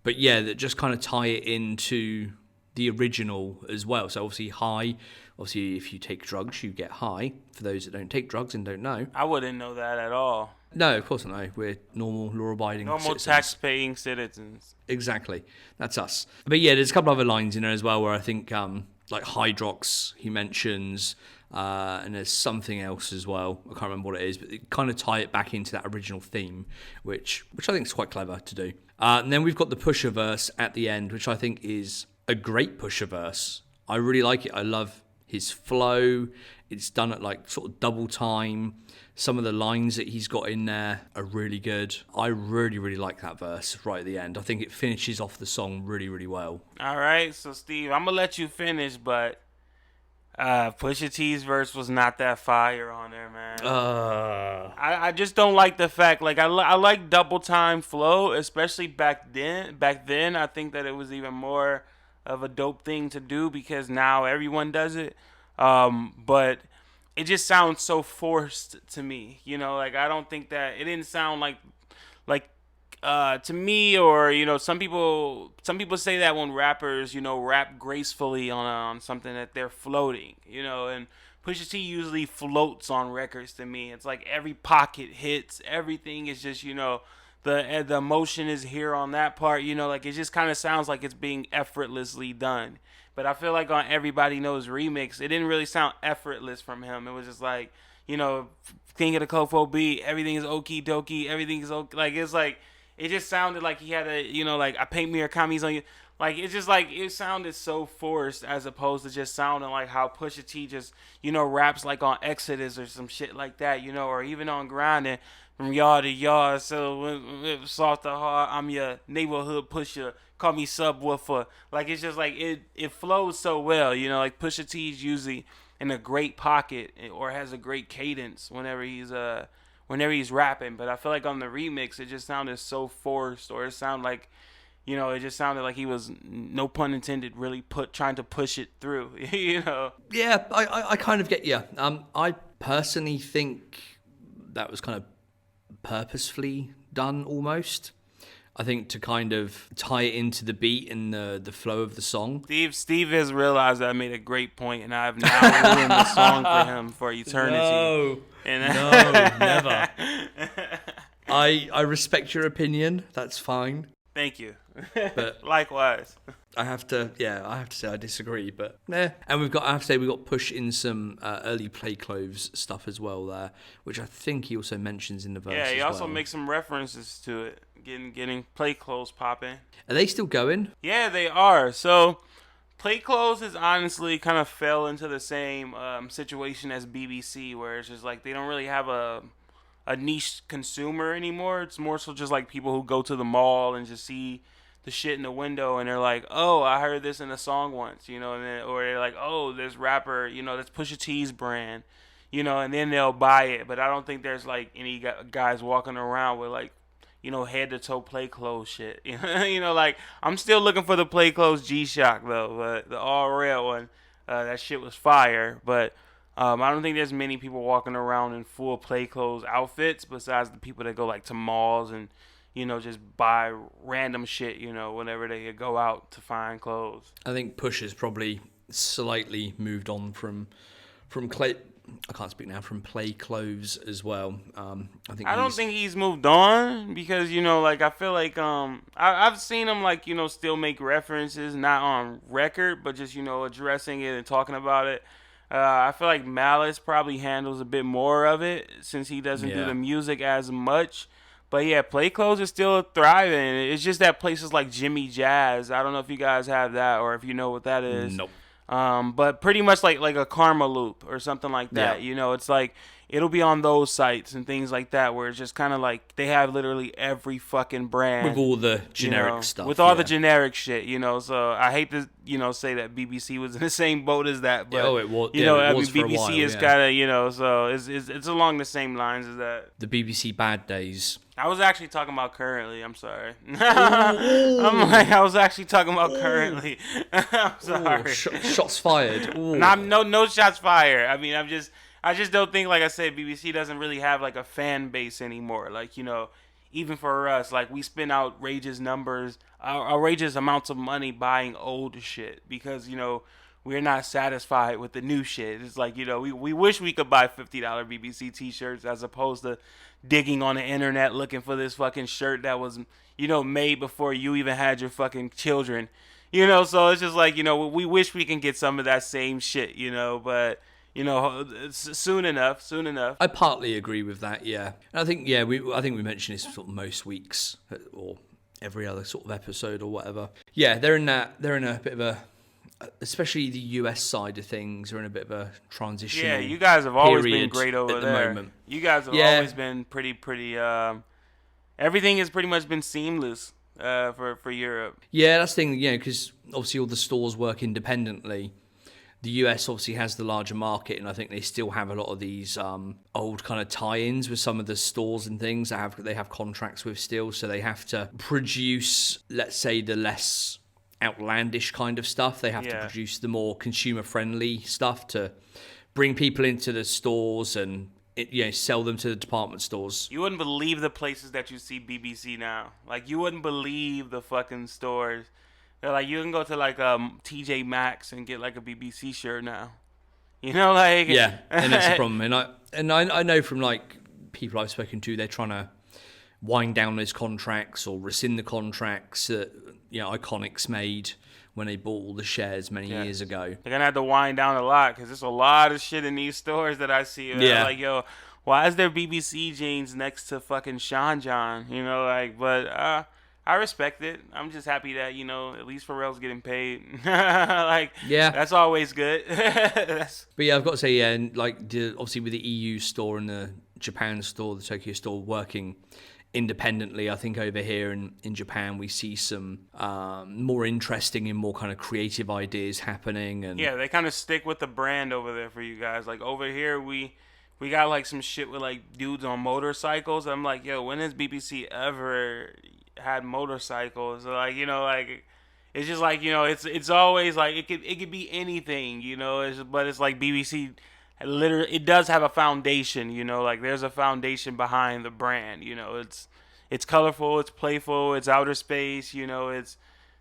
but yeah, that just kind of tie it into the original as well. So obviously high. Obviously, if you take drugs, you get high. For those that don't take drugs and don't know. I wouldn't know that at all. No, of course not. We're normal, law-abiding citizens. Tax-paying citizens. Exactly. That's us. But yeah, there's a couple other lines in there as well where I think, like Hydrox, he mentions, and there's something else as well. I can't remember what it is, but it kind of tie it back into that original theme, which I think is quite clever to do. And then we've got the Pusher verse at the end, which I think is a great Pusher verse. I really like it. I love his flow. It's done at like sort of double time. Some of the lines that he's got in there are really good. I really, really like that verse right at the end. I think it finishes off the song really, really well. All right, so Steve, I'm gonna let you finish, but Pusha T's verse was not that fire on there, man. I just don't like the fact, like I like double time flow, especially back then. Back then, I think that it was even more of a dope thing to do because now everyone does it. But it just sounds so forced to me, like I don't think that it didn't sound like to me, or some people say that when rappers rap gracefully on something that they're floating, and Pusha T usually floats on records to me. It's like every pocket hits, everything is just the emotion is here on that part, like it just kind of sounds like it's being effortlessly done. But I feel like on Everybody Knows remix, it didn't really sound effortless from him. It was just like, King of the Kofo beat, everything is okie dokie, everything is okay. Like, it's like, it just sounded like he had a, like, I paint Murakami's on you. Like, it's just like, it sounded so forced as opposed to just sounding like how Pusha T just, raps like on Exodus or some shit like that, or even on Grinding. From yard to yard, so soft to hard, I'm your neighborhood pusher. Call me subwoofer. Like it's just like it flows so well, like Pusha T's usually in a great pocket or has a great cadence whenever he's rapping. But I feel like on the remix it just sounded so forced, or it sounded like, it just sounded like he was, no pun intended, really trying to push it through. Yeah, I kind of get you. I personally think that was kind of purposefully done almost. I think to kind of tie it into the beat and the flow of the song. Steve has realized that I made a great point, and I've now ruined the song for him for eternity. No, never. I respect your opinion. That's fine. Thank you. But Likewise. I have to say I disagree, but nah. And I have to say we got Push in some early Play Clothes stuff as well there, which I think he also mentions in the verse. Yeah, he as also well. makes some references to it. Getting play clothes popping. Are they still going? Yeah, they are. So play clothes has honestly kind of fell into the same situation as BBC, where it's just like they don't really have a niche consumer anymore. It's more so just like people who go to the mall and just see the shit in the window and they're like, oh, I heard this in a song once, and then, or they're like, oh, this rapper, that's Pusha T's brand, and then they'll buy it. But I don't think there's like any guys walking around with like, head to toe play clothes shit. Like I'm still looking for the play clothes G-Shock though, but the all red one, that shit was fire. But I don't think there's many people walking around in full play clothes outfits besides the people that go like to malls and just buy random shit, whenever they go out to find clothes. I think Push has probably slightly moved on from Clay. I can't speak now, from Play Clothes as well. I don't think he's moved on because like I feel like I've seen him like still make references, not on record, but just addressing it and talking about it. I feel like Malice probably handles a bit more of it since he doesn't do the music as much. But yeah, Play Clothes is still thriving. It's just that places like Jimmy Jazz, I don't know if you guys have that or if you know what that is. Nope. But pretty much like a Karma Loop or something like that. Yeah. It's like it'll be on those sites and things like that where it's just kind of like they have literally every fucking brand with all the generic stuff. With all the generic shit, So I hate to say that BBC was in the same boat as that, but it was. BBC is kind of so it's along the same lines as that. The BBC bad days. I was actually talking about currently. I'm sorry. I was actually talking about currently. I'm sorry. Shots fired. No shots fired. I mean, I just don't think, like I said, BBC doesn't really have like a fan base anymore. Like, even for us, like we spend outrageous amounts of money buying old shit because, we're not satisfied with the new shit. It's like, we wish we could buy $50 BBC t-shirts as opposed to digging on the internet looking for this fucking shirt that was, made before you even had your fucking children. So it's just like, we wish we can get some of that same shit, but, soon enough. I partly agree with that, yeah. And I think, I think we mentioned this sort of most weeks or every other sort of episode or whatever. Yeah, they're in a bit of a, especially the US side of things, are in a bit of a transition. Yeah, you guys have always been great over there. Moment. You guys have always been pretty. Everything has pretty much been seamless for Europe. Yeah, that's the thing. Because obviously all the stores work independently. The US obviously has the larger market, and I think they still have a lot of these old kind of tie-ins with some of the stores and things that they have contracts with still. So they have to produce, let's say, the less outlandish kind of stuff. They have to produce the more consumer-friendly stuff to bring people into the stores and sell them to the department stores. You wouldn't believe the places that you see BBC now. Like, you wouldn't believe the fucking stores. They're like, you can go to like TJ Maxx and get like a BBC shirt now. Like yeah, and that's the problem. And I know from like people I've spoken to, they're trying to wind down those contracts or rescind the contracts that Iconics made when they bought all the shares many years ago. They're gonna have to wind down a lot because there's a lot of shit in these stores that I see. Yeah, like why is there BBC jeans next to fucking Sean John? But I respect it. I'm just happy that at least Pharrell's getting paid. That's always good. But yeah, I've got to say, and obviously with the EU store and the Japan store, the Tokyo store working independently, I think over here in Japan we see some more interesting and more kind of creative ideas happening. And yeah, they kind of stick with the brand over there for you guys. Like over here we got like some shit with like dudes on motorcycles. I'm like, when has BBC ever had motorcycles? Like, it's just like, it's always like it could be anything, but it's like BBC literally, it does have a foundation, like there's a foundation behind the brand, it's colorful, it's playful, it's outer space, it's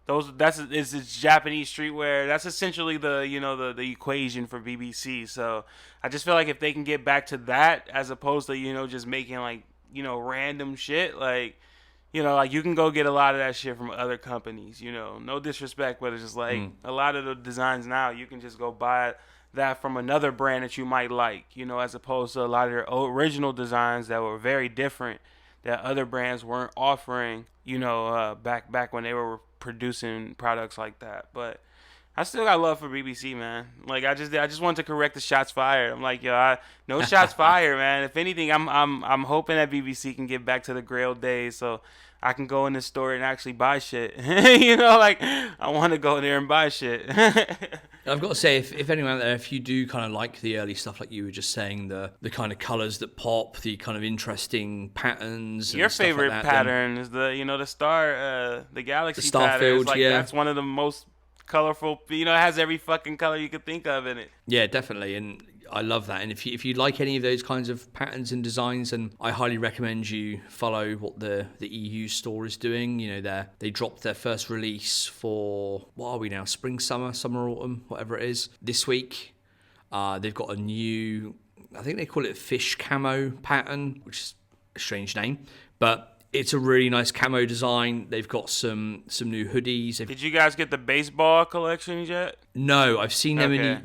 Japanese streetwear. That's essentially the equation for BBC. So I just feel like if they can get back to that as opposed to, just making like, random shit, like, You know, like you can go get a lot of that shit from other companies, you know. No disrespect, but it's just like a lot of the designs now you can just go buy that from another brand that you might like, you know, as opposed to a lot of their original designs that were very different that other brands weren't offering, you know, back when they were producing products like that. But I still got love for BBC, man. Like I just wanted to correct the shots fired. I'm like, yo, no shots fired, man. If anything, I'm hoping that BBC can get back to the Grail days, so I can go in the store and actually buy shit. You know, like I want to go there and buy shit. I've got to say, if anyone out there, if you do kind of like the early stuff, like you were just saying, the kind of colors that pop, the kind of interesting patterns. Your and stuff favorite like that, pattern is the star, the galaxy the pattern. Starfield, It's like, yeah. That's one of the most colorful. You know, it has every fucking color you could think of in it. Yeah, definitely, and I love that. And if you like any of those kinds of patterns and designs, then I highly recommend you follow what the EU store is doing. You know, they dropped their first release for, what are we now, spring, summer, autumn, whatever it is, this week. They've got a new, I think they call it fish camo pattern, which is a strange name, but it's a really nice camo design. They've got some new hoodies. Did you guys get the baseball collections yet? No, I've seen them Okay.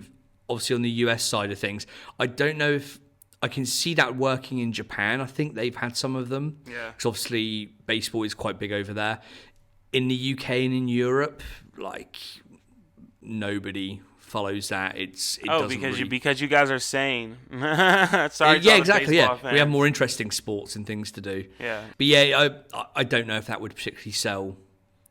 obviously on the US side of things. I don't know if I can see that working in Japan. I think they've had some of them. Yeah. Because obviously baseball is quite big over there. In the UK and in Europe, like nobody follows that. Because you guys are sane. Sorry. Yeah, exactly. Yeah, Fans. we have more interesting sports and things to do. Yeah. But yeah, I don't know if that would particularly sell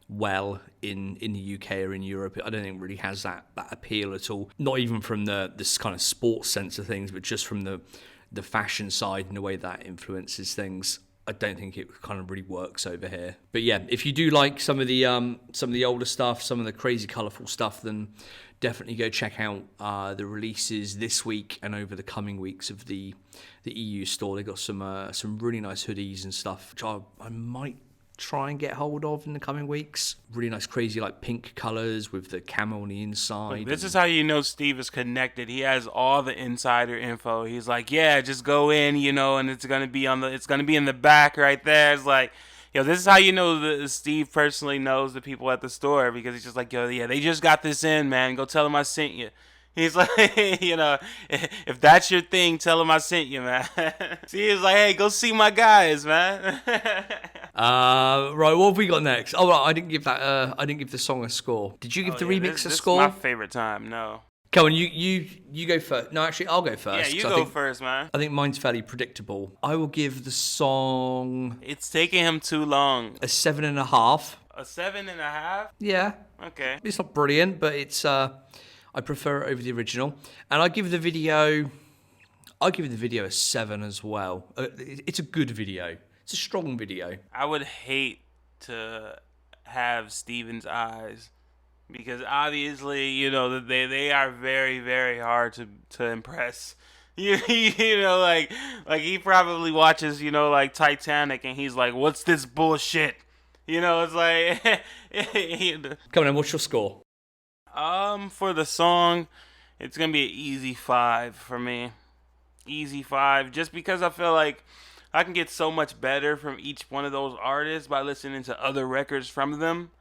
well in the UK or in Europe. I don't think it really has that appeal at all. Not even from this kind of sports sense of things, but just from the fashion side and the way that influences things. I don't think it kind of really works over here. But yeah, if you do like some of the older stuff, some of the crazy colourful stuff, then definitely go check out the releases this week and over the coming weeks of the EU store. They got some really nice hoodies and stuff, which I might try and get hold of in the coming weeks. Really nice, crazy, like pink colours with the camo on the inside. Look, this is how you know Steve is connected. He has all the insider info. He's like, yeah, just go in, you know, and it's gonna be in the back right there. It's like, yo, this is how you know that Steve personally knows the people at the store, because he's just like, yo, yeah, they just got this in, man. Go tell them I sent you. He's like, you know, if that's your thing, tell him I sent you, man. See, he's like, hey, go see my guys, man. Right, what have we got next? Oh, right, I didn't give the song a score. Did you give the remix a score? This is my favorite time. No. Come on, you go first. No, actually, I'll go first. Yeah, you 'cause go first, man. I think mine's fairly predictable. I will give the song It's taking him too long. a 7.5. A 7.5? Yeah, Okay. it's not brilliant, but it's I prefer it over the original, and I'll give the video a 7 as well. It's a good video. It's a strong video. I would hate to have Steven's eyes, because obviously, you know, they are very, very hard to impress. You know, like he probably watches, you know, like Titanic, and he's like, what's this bullshit? You know, it's like Come on, what's your score? For the song, it's gonna be an easy 5 for me. Easy 5, just because I feel like I can get so much better from each one of those artists by listening to other records from them.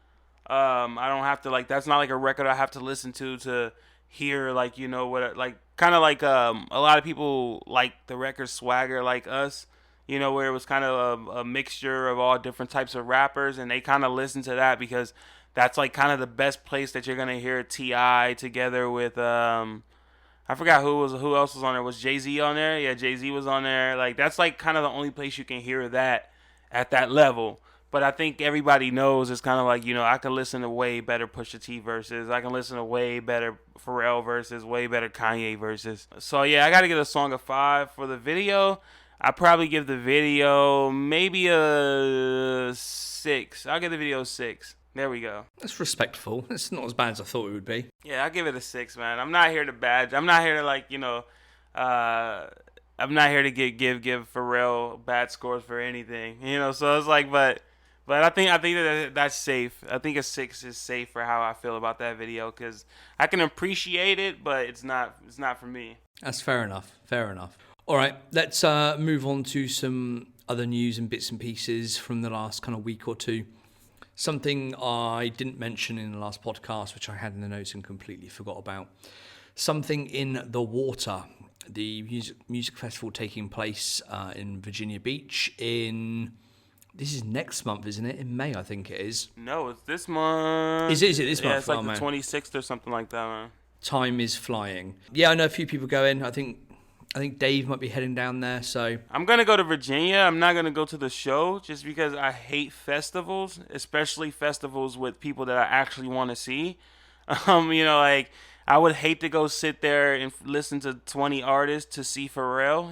I don't have to, like, that's not like a record I have to listen to hear, like, you know, what, like, kind of like a lot of people like the record Swagger Like Us, you know, where it was kind of a mixture of all different types of rappers, and they kind of listen to that because that's like kind of the best place that you're gonna hear T.I. together with I forgot who else was on there. Was Jay-Z on there? Yeah, Jay-Z was on there. Like, that's like kind of the only place you can hear that at that level. But I think everybody knows it's kind of like, you know, I can listen to way better Pusha T verses. I can listen to way better Pharrell verses, way better Kanye verses. So yeah, I gotta give the song a 5. For the video, I probably give the video maybe a 6. I'll give the video a 6. There we go. That's respectful. It's not as bad as I thought it would be. Yeah, I'll give it a 6, man. I'm not here to badge. I'm not here to, like, you know, I'm not here to give Pharrell bad scores for anything. You know, so it's like, but I think that's safe. I think a 6 is safe for how I feel about that video, because I can appreciate it, but it's not for me. That's fair enough. Fair enough. All right, let's move on to some other news and bits and pieces from the last kind of week or two. Something I didn't mention in the last podcast, which I had in the notes and completely forgot about. Something in the water. The music festival taking place in Virginia Beach this is next month, isn't it? In May, I think it is. No, it's this month. Is it this month? Yeah, it's like the 26th or something like that, man. Time is flying. Yeah, I know a few people going. I think Dave might be heading down there, so... I'm going to go to Virginia. I'm not going to go to the show just because I hate festivals, especially festivals with people that I actually want to see. Like, I would hate to go sit there and listen to 20 artists to see Pharrell.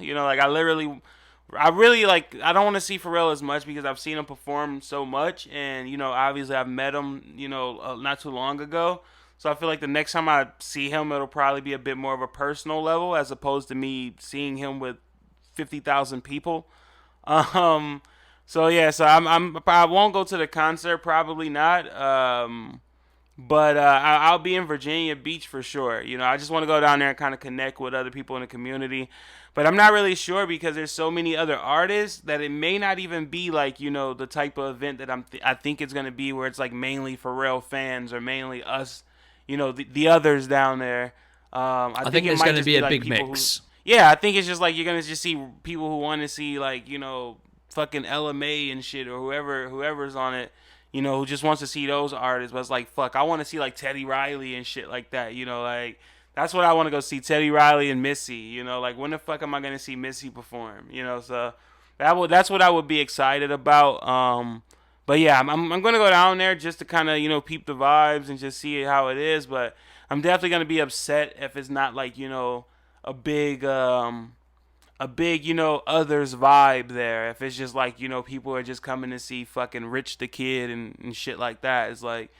I don't want to see Pharrell as much because I've seen him perform so much. And, obviously I've met him, not too long ago. So I feel like the next time I see him, it'll probably be a bit more of a personal level as opposed to me seeing him with 50,000 people. So I won't go to the concert, probably not. But I'll be in Virginia Beach for sure. I just want to go down there and kind of connect with other people in the community. But I'm not really sure because there's so many other artists that it may not even be like, the type of event that I think it's going to be where it's like mainly Pharrell fans or mainly us. The Otherz down there. I think it's going to be a big mix. I think it's just like you're going to just see people who want to see like, fucking LMA and shit or whoever's on it, who just wants to see those artists. But it's like, fuck, I want to see like Teddy Riley and shit like that, like that's what I want to go see, Teddy Riley and Missy, like when the fuck am I going to see Missy perform, so that's what I would be excited about. But yeah, I'm going to go down there just to kind of, peep the vibes and just see how it is. But I'm definitely going to be upset if it's not like, a big, Otherz vibe there. If it's just like, people are just coming to see fucking Rich the Kid and shit like that. It's like,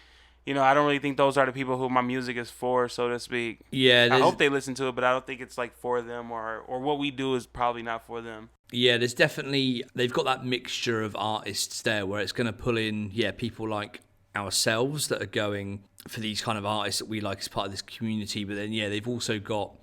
I don't really think those are the people who my music is for, so to speak. Yeah. I hope they listen to it, but I don't think it's like for them or what we do is probably not for them. Yeah, they've got that mixture of artists there where it's going to pull in, people like ourselves that are going for these kind of artists that we like as part of this community. But then, they've also got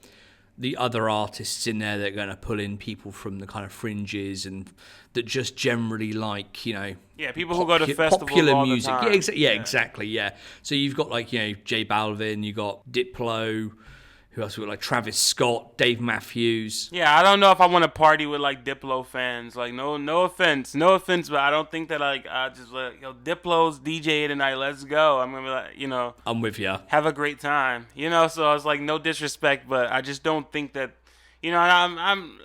the other artists in there that are going to pull in people from the kind of fringes and that just generally like, people who go to festivals popular all music. The time. Exactly, yeah. So you've got like, J Balvin, you got Diplo. Who else? We got like Travis Scott, Dave Matthews. Yeah, I don't know if I want to party with like Diplo fans. Like, no offense, but I don't think that like I just like Diplo's DJ tonight. Let's go. I'm gonna be like, I'm with you. Have a great time, So I was like, no disrespect, but I just don't think that. I'm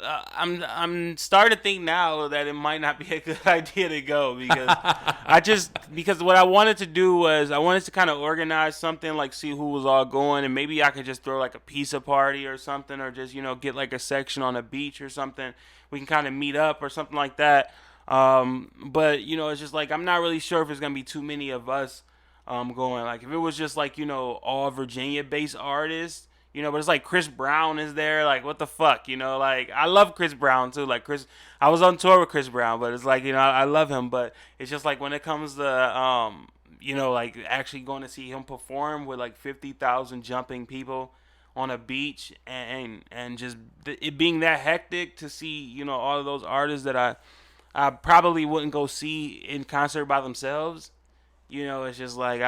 starting to think now that it might not be a good idea to go because what I wanted to do was I wanted to kind of organize something like see who was all going and maybe I could just throw like a pizza party or something or just get like a section on a beach or something we can kind of meet up or something like that. But it's just like I'm not really sure if it's gonna be too many of us going. Like if it was just like all Virginia-based artists. But it's like Chris Brown is there. Like, what the fuck? Like, I love Chris Brown, too. Like, I was on tour with Chris Brown, but it's like, I love him. But it's just like when it comes to, like actually going to see him perform with like 50,000 jumping people on a beach and just it being that hectic to see, all of those artists that I probably wouldn't go see in concert by themselves. It's just like,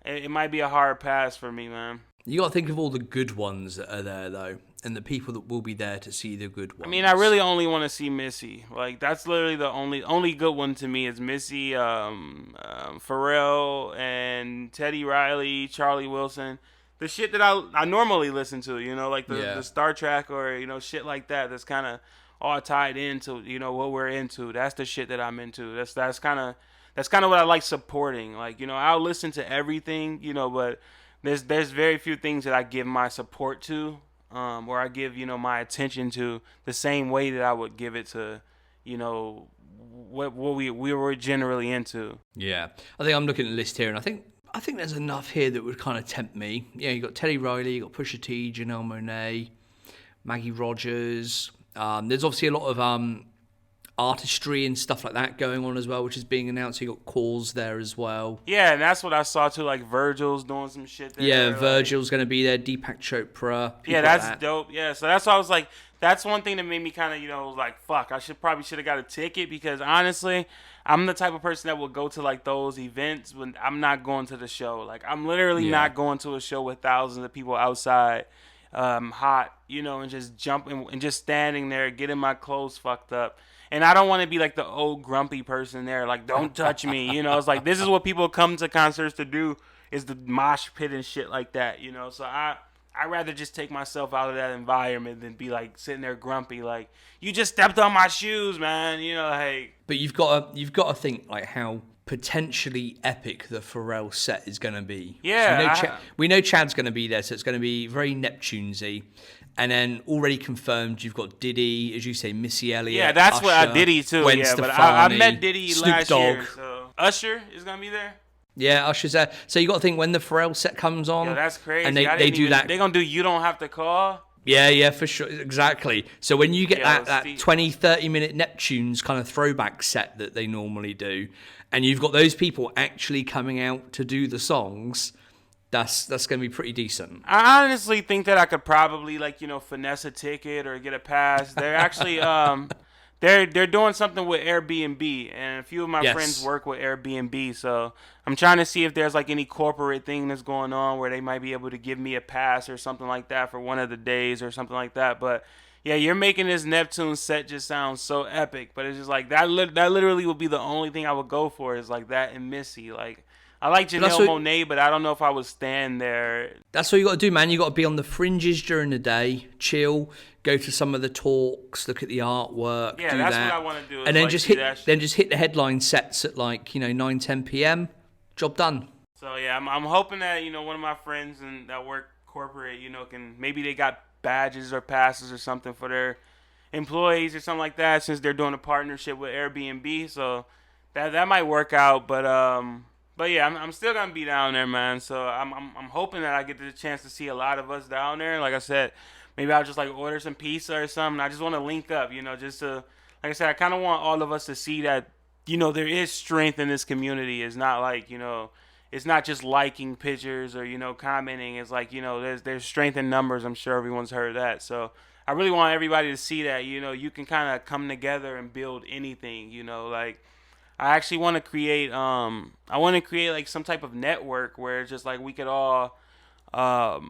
it might be a hard pass for me, man. You got to think of all the good ones that are there, though, and the people that will be there to see the good ones. I mean, I really only want to see Missy. Like, that's literally the only good one to me is Missy, Pharrell, and Teddy Riley, Charlie Wilson. The shit that I normally listen to, like the Star Trek or, shit like that. That's kind of all tied into, what we're into. That's the shit that I'm into. That's kind of what I like supporting. Like, I'll listen to everything, but... There's very few things that I give my support to, or I give my attention to the same way that I would give it to, what we were generally into. Yeah, I think I'm looking at the list here, and I think there's enough here that would kind of tempt me. Yeah, you got Teddy Riley, you got Pusha T, Janelle Monáe, Maggie Rogers. There's obviously a lot of artistry and stuff like that going on as well, which is being announced. You got Cause there as well. Yeah, and that's what I saw too. Like Virgil's doing some shit there. Yeah, like, Virgil's going to be there. Deepak Chopra. Yeah, that's dope. Yeah, so that's why I was like, that's one thing that made me kind of, like, fuck, I should have got a ticket, because honestly, I'm the type of person that will go to like those events when I'm not going to the show. Like, I'm literally not going to a show with thousands of people outside, hot, and just jumping and just standing there, getting my clothes fucked up. And I don't want to be like the old grumpy person there, like, don't touch me. It's like, this is what people come to concerts to do, is the mosh pit and shit like that. So I'd rather just take myself out of that environment than be like sitting there grumpy, like, you just stepped on my shoes, man. Like. But you've got to think like how potentially epic the Pharrell set is going to be. Yeah. So we know Chad's going to be there, so it's going to be very Neptunesy. And then already confirmed, you've got Diddy, as you say, Missy Elliott. Yeah, that's Usher, what I Diddy too. Gwen Yeah, but Stefani, I met Diddy Snoop last Dogg. year. So Usher is gonna be there. Yeah, Usher's there. So you got to think when the Pharrell set comes on. Yo, that's crazy. And they do that. They're gonna do You Don't Have to Call. Yeah, for sure. Exactly. So when you get that 20, 30-minute Neptunes kind of throwback set that they normally do, and you've got those people actually coming out to do the songs, that's going to be pretty decent. I honestly think that I could probably, like, finesse a ticket or get a pass. They're actually they're doing something with Airbnb, and a few of my friends work with Airbnb, so I'm trying to see if there's like any corporate thing that's going on where they might be able to give me a pass or something like that for one of the days or something like that. But yeah, you're making this Neptune set just sound so epic, but it's just like that literally would be the only thing I would go for, is like that and Missy. Like, I like Janelle Monáe, but I don't know if I would stand there. That's what you got to do, man. You got to be on the fringes during the day, chill, go to some of the talks, look at the artwork. Yeah, do that's that. what I want to do. And then like just hit the headline sets at like 9-10 p.m. Job done. So yeah, I'm hoping that one of my friends that work corporate, can, maybe they got badges or passes or something for their employees or something like that, since they're doing a partnership with Airbnb. So that might work out, but yeah, I'm still gonna be down there, man. So I'm hoping that I get the chance to see a lot of us down there. Like I said, maybe I'll just like order some pizza or something. I just want to link up, just to, like I said, I kind of want all of us to see that, there is strength in this community. It's not like, it's not just liking pictures or, commenting. It's like, there's strength in numbers. I'm sure everyone's heard that. So I really want everybody to see that, you can kind of come together and build anything, like. I actually want to create like some type of network where it's just like we could all kind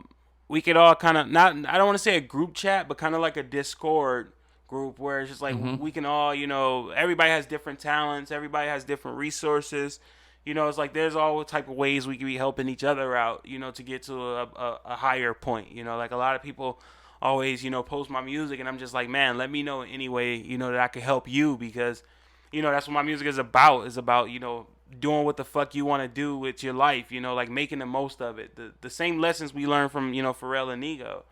of, not, I don't want to say a group chat, but kind of like a Discord group where it's just like we can all, everybody has different talents, everybody has different resources, it's like there's all type of ways we can be helping each other out, to get to a higher point, like a lot of people always, post my music, and I'm just like, man, let me know any way, that I could help you, because that's what my music is about, doing what the fuck you want to do with your life, like making the most of it. The same lessons we learned from, Pharrell and Ego.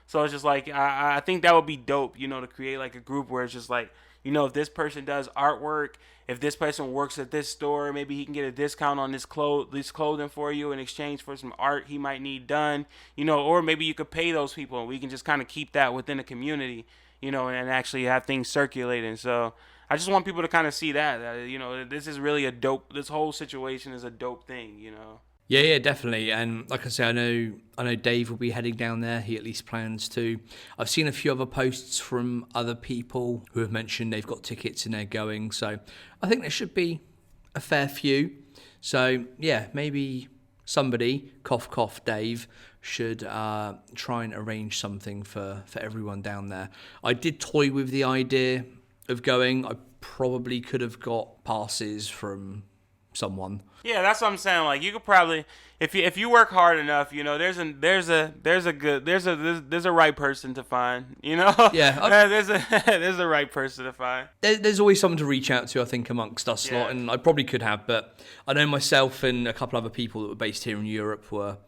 So it's just like, I think that would be dope, to create like a group where it's just like, if this person does artwork, if this person works at this store, maybe he can get a discount on this clothing for you in exchange for some art he might need done, or maybe you could pay those people and we can just kind of keep that within the community, and actually have things circulating. So I just want people to kind of see that, this is really this whole situation is a dope thing, Yeah, definitely. And like I say, I know Dave will be heading down there. He at least plans to. I've seen a few other posts from other people who have mentioned they've got tickets and they're going. So I think there should be a fair few. So yeah, maybe somebody, cough cough Dave, should try and arrange something for everyone down there. I did toy with the idea of going. I probably could have got passes from someone. Yeah, that's what I'm saying. Like, you could probably, if you work hard enough, there's a right person to find, Yeah, there's a right person to find. There's always someone to reach out to, I think, amongst us lot, and I probably could have, but I know myself and a couple other people that were based here in Europe were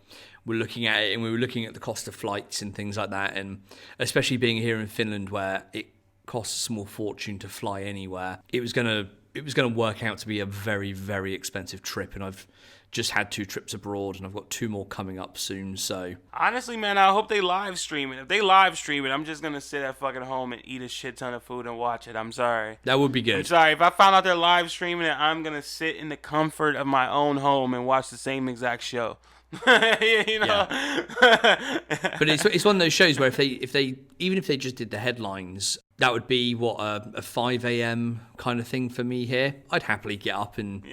looking at it, and we were looking at the cost of flights and things like that, and especially being here in Finland where it costs a small fortune to fly anywhere, it was going to it was going to work out to be a very, very expensive trip, and I've just had 2 trips abroad, and I've got 2 more coming up soon. So honestly, man, I hope they live stream it. If they live stream it, I'm just gonna sit at fucking home and eat a shit ton of food and watch it. I'm sorry. that would be good. I'm sorry. If I found out they're live streaming it, I'm gonna sit in the comfort of my own home and watch the same exact show. You know. Yeah. But it's one of those shows where if they even if they just did the headlines, that would be what a 5 a.m. kind of thing for me here. I'd happily get up and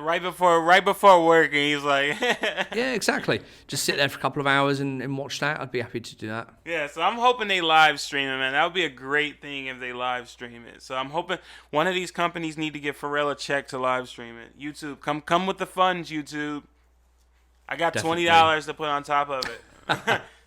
right before work, and he's like, yeah, exactly. Just sit there for a couple of hours and watch that. I'd be happy to do that. Yeah, so I'm hoping they live stream it, man. That would be a great thing if they live stream it. So I'm hoping one of these companies need to give Pharrell a check to live stream it. YouTube, come with the funds, YouTube. I got $20 to put on top of it.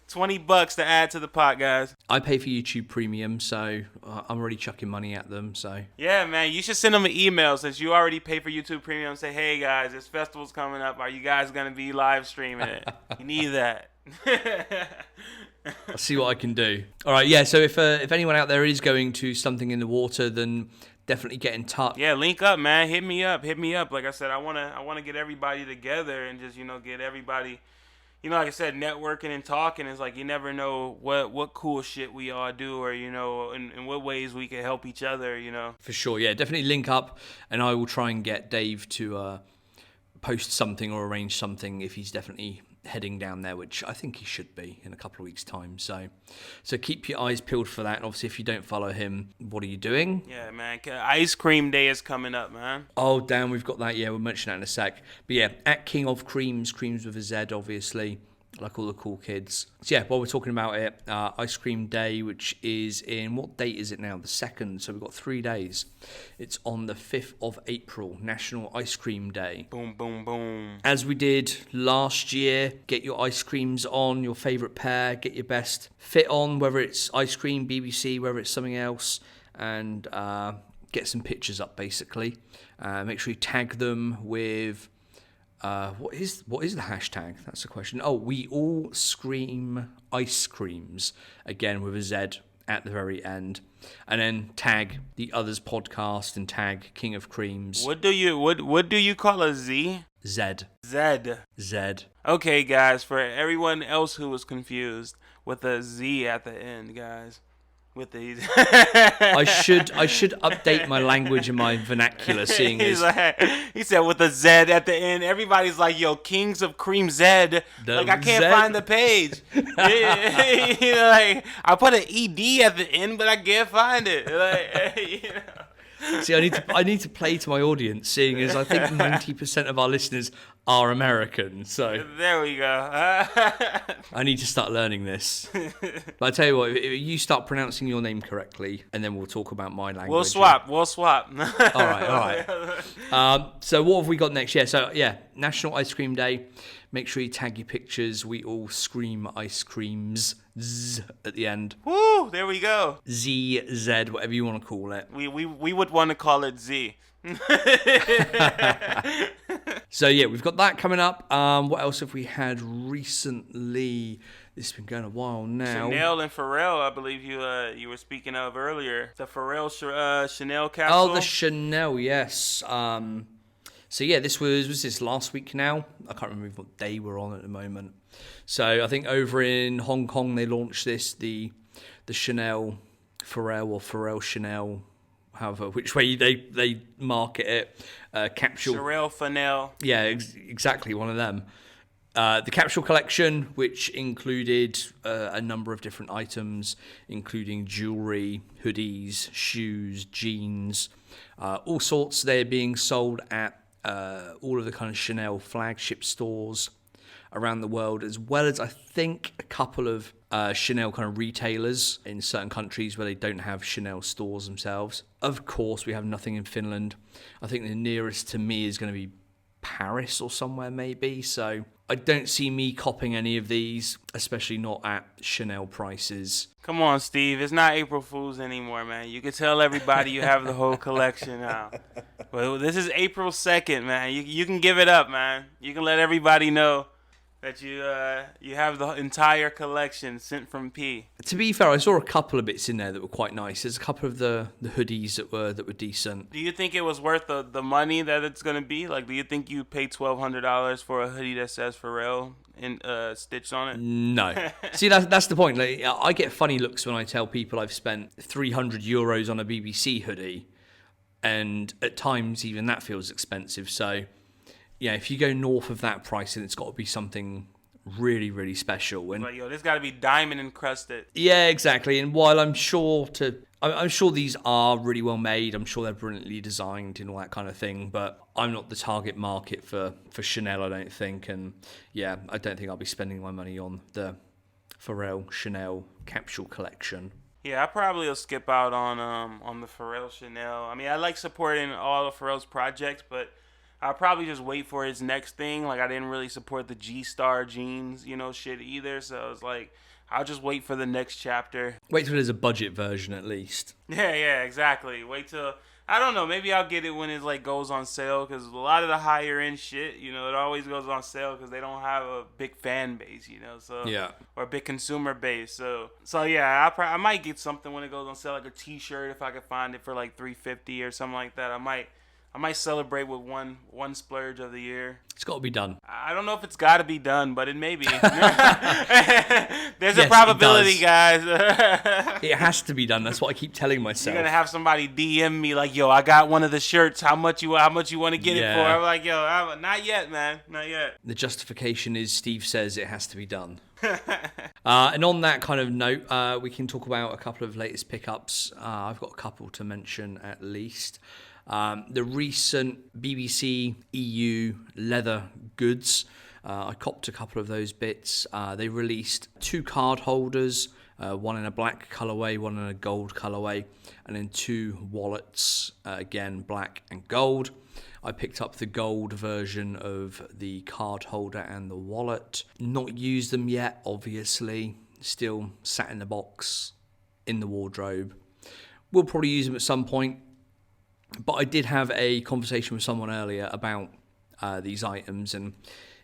$20 to add to the pot, guys. I pay for YouTube Premium, so I'm already chucking money at them. So yeah, man, you should send them an email since you already pay for YouTube Premium and say, hey guys, this festival's coming up. Are you guys gonna be live streaming it? You need that. I'll see what I can do. All right, yeah. So if anyone out there is going to Something in the Water, then definitely get in touch. Yeah, link up, man. Hit me up. Like I said, I wanna get everybody together and just get everybody. Like I said, networking and talking is like you never know what cool shit we all do, or in what ways we can help each other. For sure, yeah, definitely link up, and I will try and get Dave to post something or arrange something if he's definitely heading down there, which I think he should be in a couple of weeks' time. So keep your eyes peeled for that. And obviously, if you don't follow him, what are you doing? Yeah, man. Ice Cream Day is coming up, man. Oh, damn, we've got that. Yeah, we'll mention that in a sec. But yeah, at King of Creams with a Z, obviously, like all the cool kids. So yeah, while we're talking about it, Ice Cream Day, which is in, what date is it now? The 2nd. So we've got 3 days. It's on the 5th of April, National Ice Cream Day. Boom, boom, boom. As we did last year, get your ice creams on, your favourite pair, get your best fit on, whether it's ice cream, BBC, whether it's something else, and get some pictures up, basically. Make sure you tag them with... what is the hashtag? That's the question. Oh, we all scream ice creams, again with a Z at the very end, and then tag the Otherz podcast and tag King of Creams. What do you call a Z? Z. Okay, guys, for everyone else who was confused, with a Z at the end, guys. With these, I should update my language and my vernacular. Seeing he said with a Z at the end. Everybody's like, "Yo, Kings of Cream Z." Like I can't find the page. Like I put an ED at the end, but I can't find it. See, I need to play to my audience, seeing as I think 90% of our listeners are American. So there we go. I need to start learning this. But I tell you what, if you start pronouncing your name correctly, and then we'll talk about my language. We'll swap. All right. So what have we got next? Yeah. So yeah, National Ice Cream Day. Make sure you tag your pictures. We all scream ice creams. Z at the end. Woo! There we go. Z, whatever you want to call it. We would want to call it Z. So yeah, we've got that coming up. What else have we had recently? This has been going a while now. Chanel and Pharrell, I believe you were speaking of earlier. The Pharrell Chanel capsule. Oh, the Chanel, yes. So yeah, this was this last week now? I can't remember what day we're on at the moment. So I think over in Hong Kong they launched this, the Chanel Pharrell or Pharrell Chanel, however which way they market it. Capsule. Pharrell Fanel. Yeah, exactly, one of them. The capsule collection, which included a number of different items, including jewelry, hoodies, shoes, jeans, all sorts. They're being sold at all of the kind of Chanel flagship stores around the world, as well as I think a couple of Chanel kind of retailers in certain countries where they don't have Chanel stores themselves. Of course, we have nothing in Finland. I think the nearest to me is going to be Paris or somewhere maybe, so I don't see me copping any of these, especially not at Chanel prices. Come on, Steve. It's not April Fool's anymore, man. You can tell everybody you have the whole collection now. Well, this is April 2nd, man. You can give it up, man. You can let everybody know. that you have the entire collection sent from P. To be fair, I saw a couple of bits in there that were quite nice. There's a couple of the hoodies that were decent. Do you think it was worth the money that it's gonna be? Like, do you think you paid $1,200 for a hoodie that says Pharrell in stitched on it? No. See, that's the point. Like, I get funny looks when I tell people I've spent €300 on a BBC hoodie, and at times even that feels expensive. So, yeah, if you go north of that price, then it's got to be something really, really special. And like, yo, this got to be diamond encrusted. yeah, exactly. And while I'm sure these are really well made, I'm sure they're brilliantly designed and all that kind of thing, but I'm not the target market for Chanel, I don't think. And yeah, I don't think I'll be spending my money on the Pharrell Chanel capsule collection. Yeah, I probably will skip out on the Pharrell Chanel. I mean, I like supporting all of Pharrell's projects, but I'll probably just wait for his next thing. Like, I didn't really support the G-Star jeans, shit either. So it's like, I'll just wait for the next chapter. Wait till there's a budget version at least. Yeah, exactly. Wait till, I don't know, maybe I'll get it when it like goes on sale, because a lot of the higher end shit, it always goes on sale because they don't have a big fan base, so Yeah. or a big consumer base. So yeah, I might get something when it goes on sale, like a T-shirt if I could find it for like $350 or something like that. I might celebrate with one splurge of the year. It's got to be done. I don't know if it's got to be done, but it may be. There's a probability, guys. It has to be done. That's what I keep telling myself. You're gonna have somebody DM me like, "Yo, I got one of the shirts. How much you want to get it for?" I'm like, "Yo, not yet, man. Not yet." The justification is Steve says it has to be done. And on that kind of note, we can talk about a couple of latest pickups. I've got a couple to mention at least. The recent BBC EU leather goods. I copped a couple of those bits. They released 2 card holders, one in a black colorway, one in a gold colorway, and then 2 wallets, again black and gold. I picked up the gold version of the card holder and the wallet. Not used them yet, obviously. Still sat in the box, in the wardrobe. We'll probably use them at some point. But I did have a conversation with someone earlier about these items, and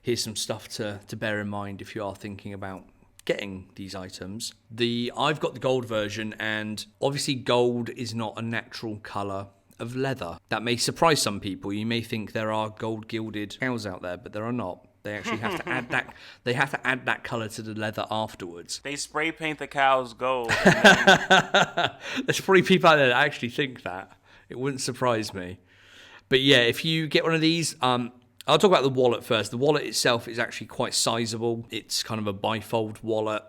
here's some stuff to bear in mind if you are thinking about getting these items. I've got the gold version, and obviously gold is not a natural colour of leather. That may surprise some people. You may think there are gold gilded cows out there, but there are not. They actually have to add that. They have to add that color to the leather afterwards. They spray paint the cows gold. There's probably people out there that actually think that. It wouldn't surprise me. But yeah, if you get one of these, I'll talk about the wallet first. The wallet itself is actually quite sizable. It's kind of a bifold wallet.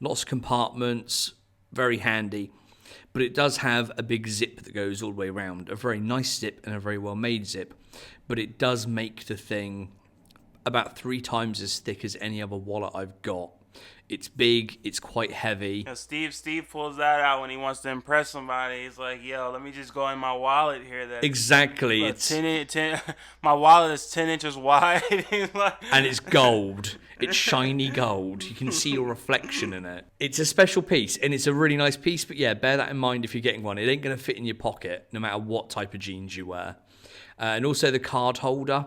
Lots of compartments, very handy. But it does have a big zip that goes all the way around. A very nice zip and a very well-made zip. But it does make the thing about 3 times as thick as any other wallet I've got. It's big, it's quite heavy. Steve pulls that out when he wants to impress somebody. He's like, yo, let me just go in my wallet here. Exactly. It's 10, my wallet is 10 inches wide. And it's gold. It's shiny gold. You can see your reflection in it. It's a special piece, and it's a really nice piece. But yeah, bear that in mind if you're getting one. It ain't going to fit in your pocket, no matter what type of jeans you wear. And also the card holder.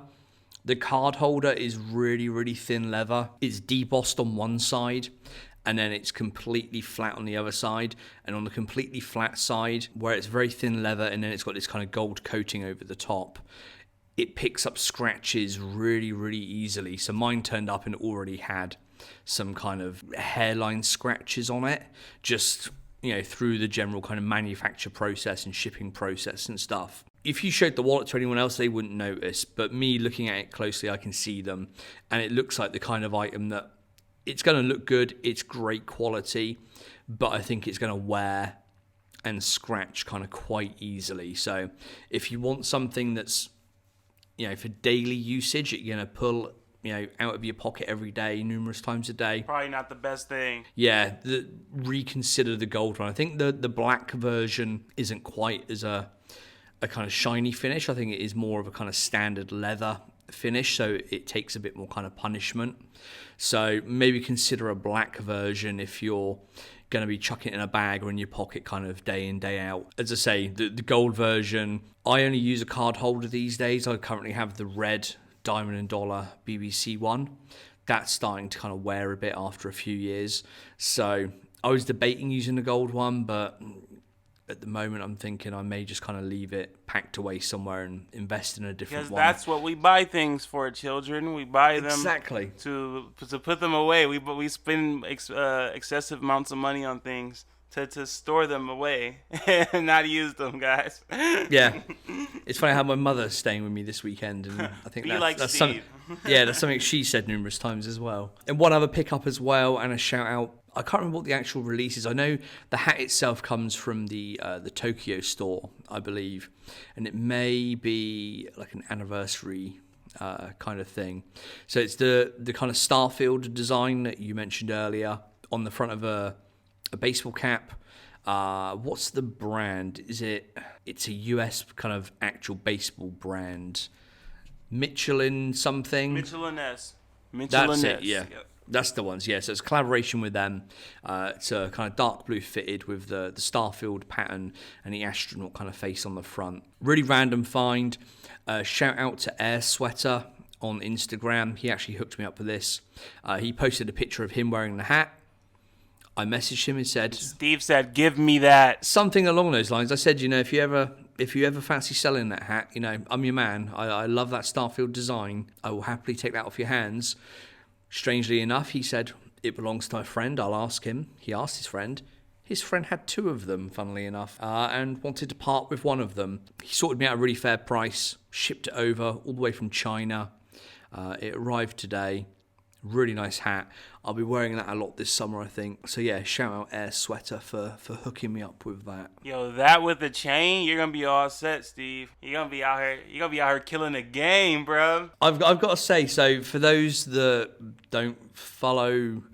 The card holder is really, really thin leather. It's debossed on one side, and then it's completely flat on the other side. And on the completely flat side, where it's very thin leather, and then it's got this kind of gold coating over the top, it picks up scratches really, really easily. So mine turned up and already had some kind of hairline scratches on it, just, through the general kind of manufacture process and shipping process and stuff. If you showed the wallet to anyone else, they wouldn't notice. But me looking at it closely, I can see them. And it looks like the kind of item that it's going to look good. It's great quality. But I think it's going to wear and scratch kind of quite easily. So if you want something that's, for daily usage, you're going to pull, out of your pocket every day, numerous times a day. Probably not the best thing. Yeah, reconsider the gold one. I think the black version isn't quite as a kind of shiny finish. I think it is more of a kind of standard leather finish, so it takes a bit more kind of punishment. So maybe consider a black version if you're going to be chucking it in a bag or in your pocket kind of day in, day out. As I say, the gold version, I only use a card holder these days. I currently have the red diamond and dollar BBC one. that's starting to kind of wear a bit after a few years. So I was debating using the gold one, but at the moment I'm thinking I may just kind of leave it packed away somewhere and invest in a different one. Because that's what we buy things for, children. We buy them exactly to put them away. We spend excessive amounts of money on things to store them away and not use them, guys. Yeah, it's funny how my mother's staying with me this weekend, and I think that's something. Yeah, that's something she said numerous times as well. And one other pickup as well, and a shout out. I can't remember what the actual release is. I know the hat itself comes from the Tokyo store, I believe, and it may be like an anniversary kind of thing. So it's the kind of Starfield design that you mentioned earlier on the front of a baseball cap. What's the brand? It's a US kind of actual baseball brand. Michelin something. Michelin-S. That's it, yeah. Yep. That's the ones, yeah. So it's a collaboration with them. It's a kind of dark blue fitted with the Starfield pattern and the astronaut kind of face on the front. Really random find. Shout out to Air Sweater on Instagram. He actually hooked me up with this. He posted a picture of him wearing the hat. I messaged him and said... Steve said, give me that. Something along those lines. I said, if you ever fancy selling that hat, I'm your man. I love that Starfield design. I will happily take that off your hands. Strangely enough, he said, it belongs to my friend. I'll ask him. He asked his friend. His friend had two of them, funnily enough, and wanted to part with one of them. He sorted me out a really fair price, shipped it over all the way from China. It arrived today. Really nice hat. I'll be wearing that a lot this summer, I think. So yeah, shout out Air Sweater for hooking me up with that. Yo, that with the chain, you're gonna be all set, Steve. You're gonna be out here killing the game, bro. I've got to say, so for those that don't follow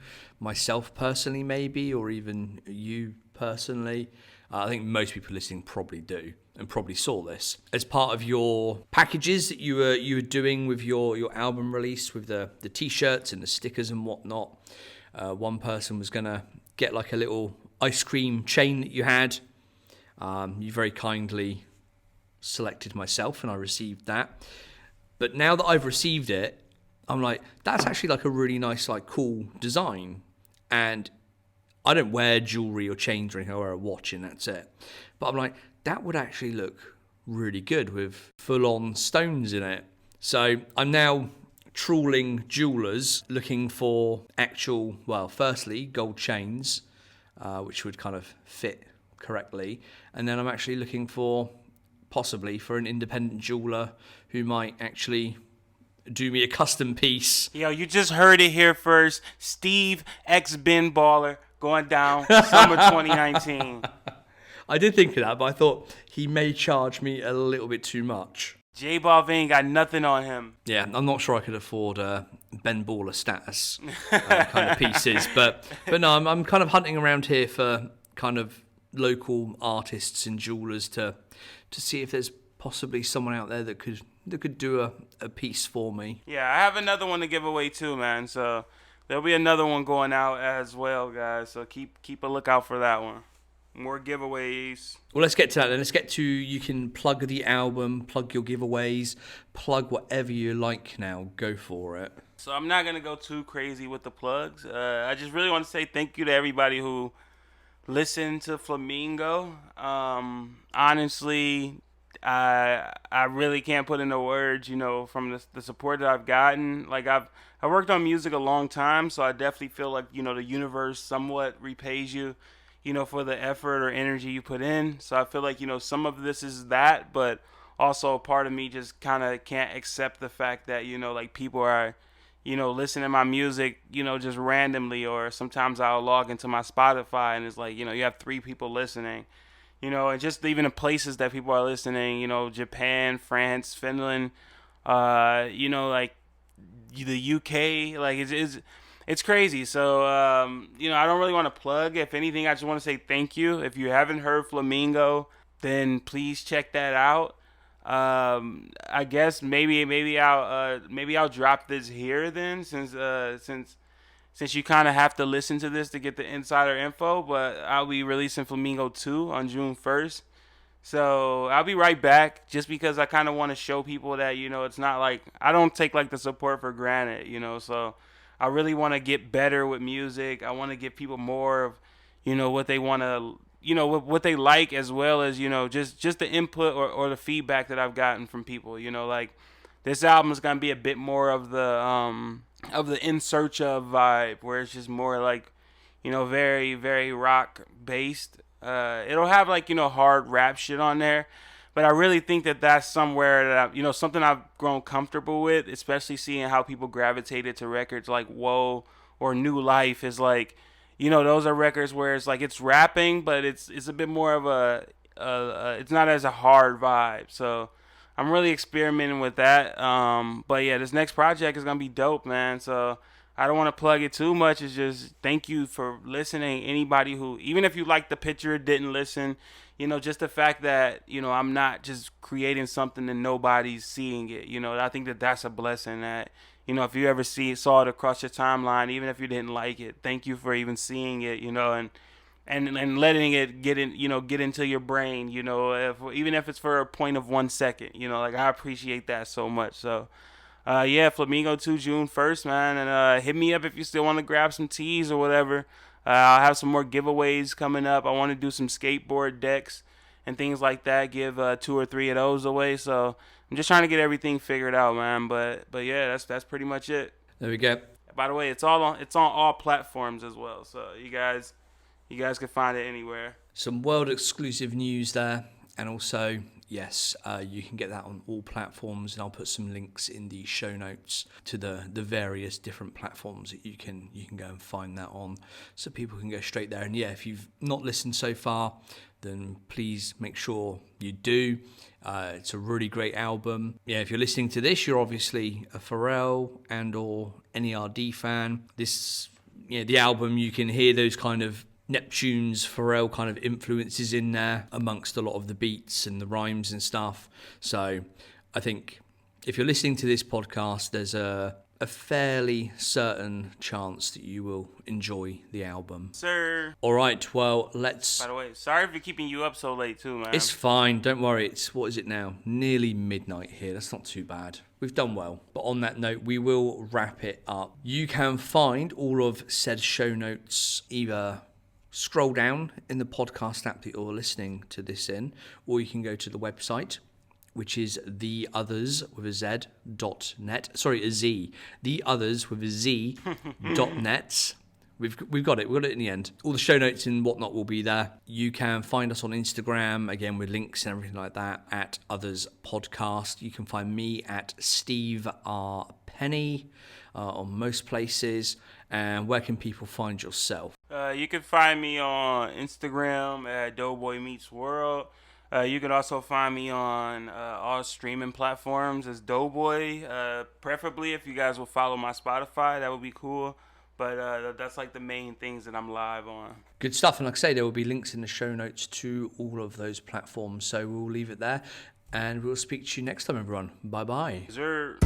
myself personally, maybe, or even you personally, I think most people listening probably do and probably saw this as part of your packages that you were doing with your album release, with the t-shirts and the stickers and whatnot. One person was gonna get like a little ice cream chain that you had. You very kindly selected myself and I received that. But now that I've received it, I'm like, that's actually like a really nice, like cool design. And I don't wear jewelry or chains or anything. I wear a watch and that's it. But I'm like, that would actually look really good with full-on stones in it. So I'm now trawling jewelers looking for actual, well, firstly, gold chains, which would kind of fit correctly. And then I'm actually looking possibly for an independent jeweler who might actually do me a custom piece. Yo, you just heard it here first. Steve X Bin Baller going down summer 2019. I did think of that, but I thought he may charge me a little bit too much. J Balvin ain't got nothing on him. Yeah, I'm not sure I could afford Ben Baller status kind of pieces, but no, I'm kind of hunting around here for kind of local artists and jewelers to see if there's possibly someone out there that could do a piece for me. Yeah, I have another one to give away too, man. So there'll be another one going out as well, guys. So keep a lookout for that one. More giveaways. Well, let's get to that then. Let's get to, you can plug the album, plug your giveaways, plug whatever you like now. Go for it. So I'm not going to go too crazy with the plugs. I just really want to say thank you to everybody who listened to Flamingo. Honestly, I really can't put into words, from the support that I've gotten. Like, I worked on music a long time, so I definitely feel like, the universe somewhat repays you, for the effort or energy you put in. So I feel like, some of this is that, but also a part of me just kind of can't accept the fact that, like people are, listening to my music, just randomly, or sometimes I'll log into my Spotify and it's like, you have 3 people listening, and just even the places that people are listening, Japan, France, Finland, like the UK, like it's crazy. So, I don't really want to plug. If anything, I just want to say thank you. If you haven't heard Flamingo, then please check that out. I guess maybe I'll drop this here then, since you kind of have to listen to this to get the insider info. But I'll be releasing Flamingo 2 on June 1st. So I'll be right back, just because I kind of want to show people that, it's not like I don't take like the support for granted, so I really want to get better with music. I want to give people more of, what they want to, what they like, as well as, just the input or the feedback that I've gotten from people. Like this album is gonna be a bit more of the In Search Of vibe, where it's just more like, very, very rock based. It'll have like, hard rap shit on there, but I really think that that's somewhere that something I've grown comfortable with, especially seeing how people gravitated to records like Whoa or New Life. Is like, those are records where it's like it's rapping, but it's a bit more of it's not as a hard vibe. So I'm really experimenting with that. But yeah, this next project is gonna be dope, man. So I don't want to plug it too much. It's just thank you for listening. Anybody who, even if you liked the picture, didn't listen, just the fact that, I'm not just creating something and nobody's seeing it. I think that that's a blessing. That, if you ever saw it across your timeline, even if you didn't like it, thank you for even seeing it, and letting it get into your brain, even if it's for a point of 1 second, like I appreciate that so much. So yeah, Flamingo 2, June 1st, man. And hit me up if you still want to grab some teas or whatever. I'll have some more giveaways coming up. I want to do some skateboard decks and things like that. Give 2 or 3 of those away. So I'm just trying to get everything figured out, man. But yeah, that's pretty much it. There we go. By the way, it's on all platforms as well. So you guys can find it anywhere. Some world exclusive news there, and also, yes, you can get that on all platforms, and I'll put some links in the show notes to the various different platforms that you can go and find that on, so people can go straight there. And yeah, if you've not listened so far, then please make sure you do. It's a really great album. Yeah, if you're listening to this, you're obviously a Pharrell and or N.E.R.D fan. This, the album, you can hear those kind of Neptune's Pharrell kind of influences in there amongst a lot of the beats and the rhymes and stuff. So I think if you're listening to this podcast, there's a fairly certain chance that you will enjoy the album. Sir. All right, well, let's... By the way, sorry for keeping you up so late too, man. It's fine, don't worry. It's, what is it now? Nearly midnight here. That's not too bad. We've done well. But on that note, we will wrap it up. You can find all of said show notes either scroll down in the podcast app that you're listening to this in, or you can go to the website, which is the Otherz with a Z.net. Sorry, a Z. The Otherz with a Z.net. We've got it. We got it in the end. All the show notes and whatnot will be there. You can find us on Instagram, again, with links and everything like that, at Otherz Podcast. You can find me at Steve R. Penny on most places. And where can people find yourself? You can find me on Instagram at Deau Boy Meets World. You can also find me on all streaming platforms as Doughboy. Preferably, if you guys will follow my Spotify, that would be cool. But that's like the main things that I'm live on. Good stuff. And like I say, there will be links in the show notes to all of those platforms. So we'll leave it there. And we'll speak to you next time, everyone. Bye-bye. Sir.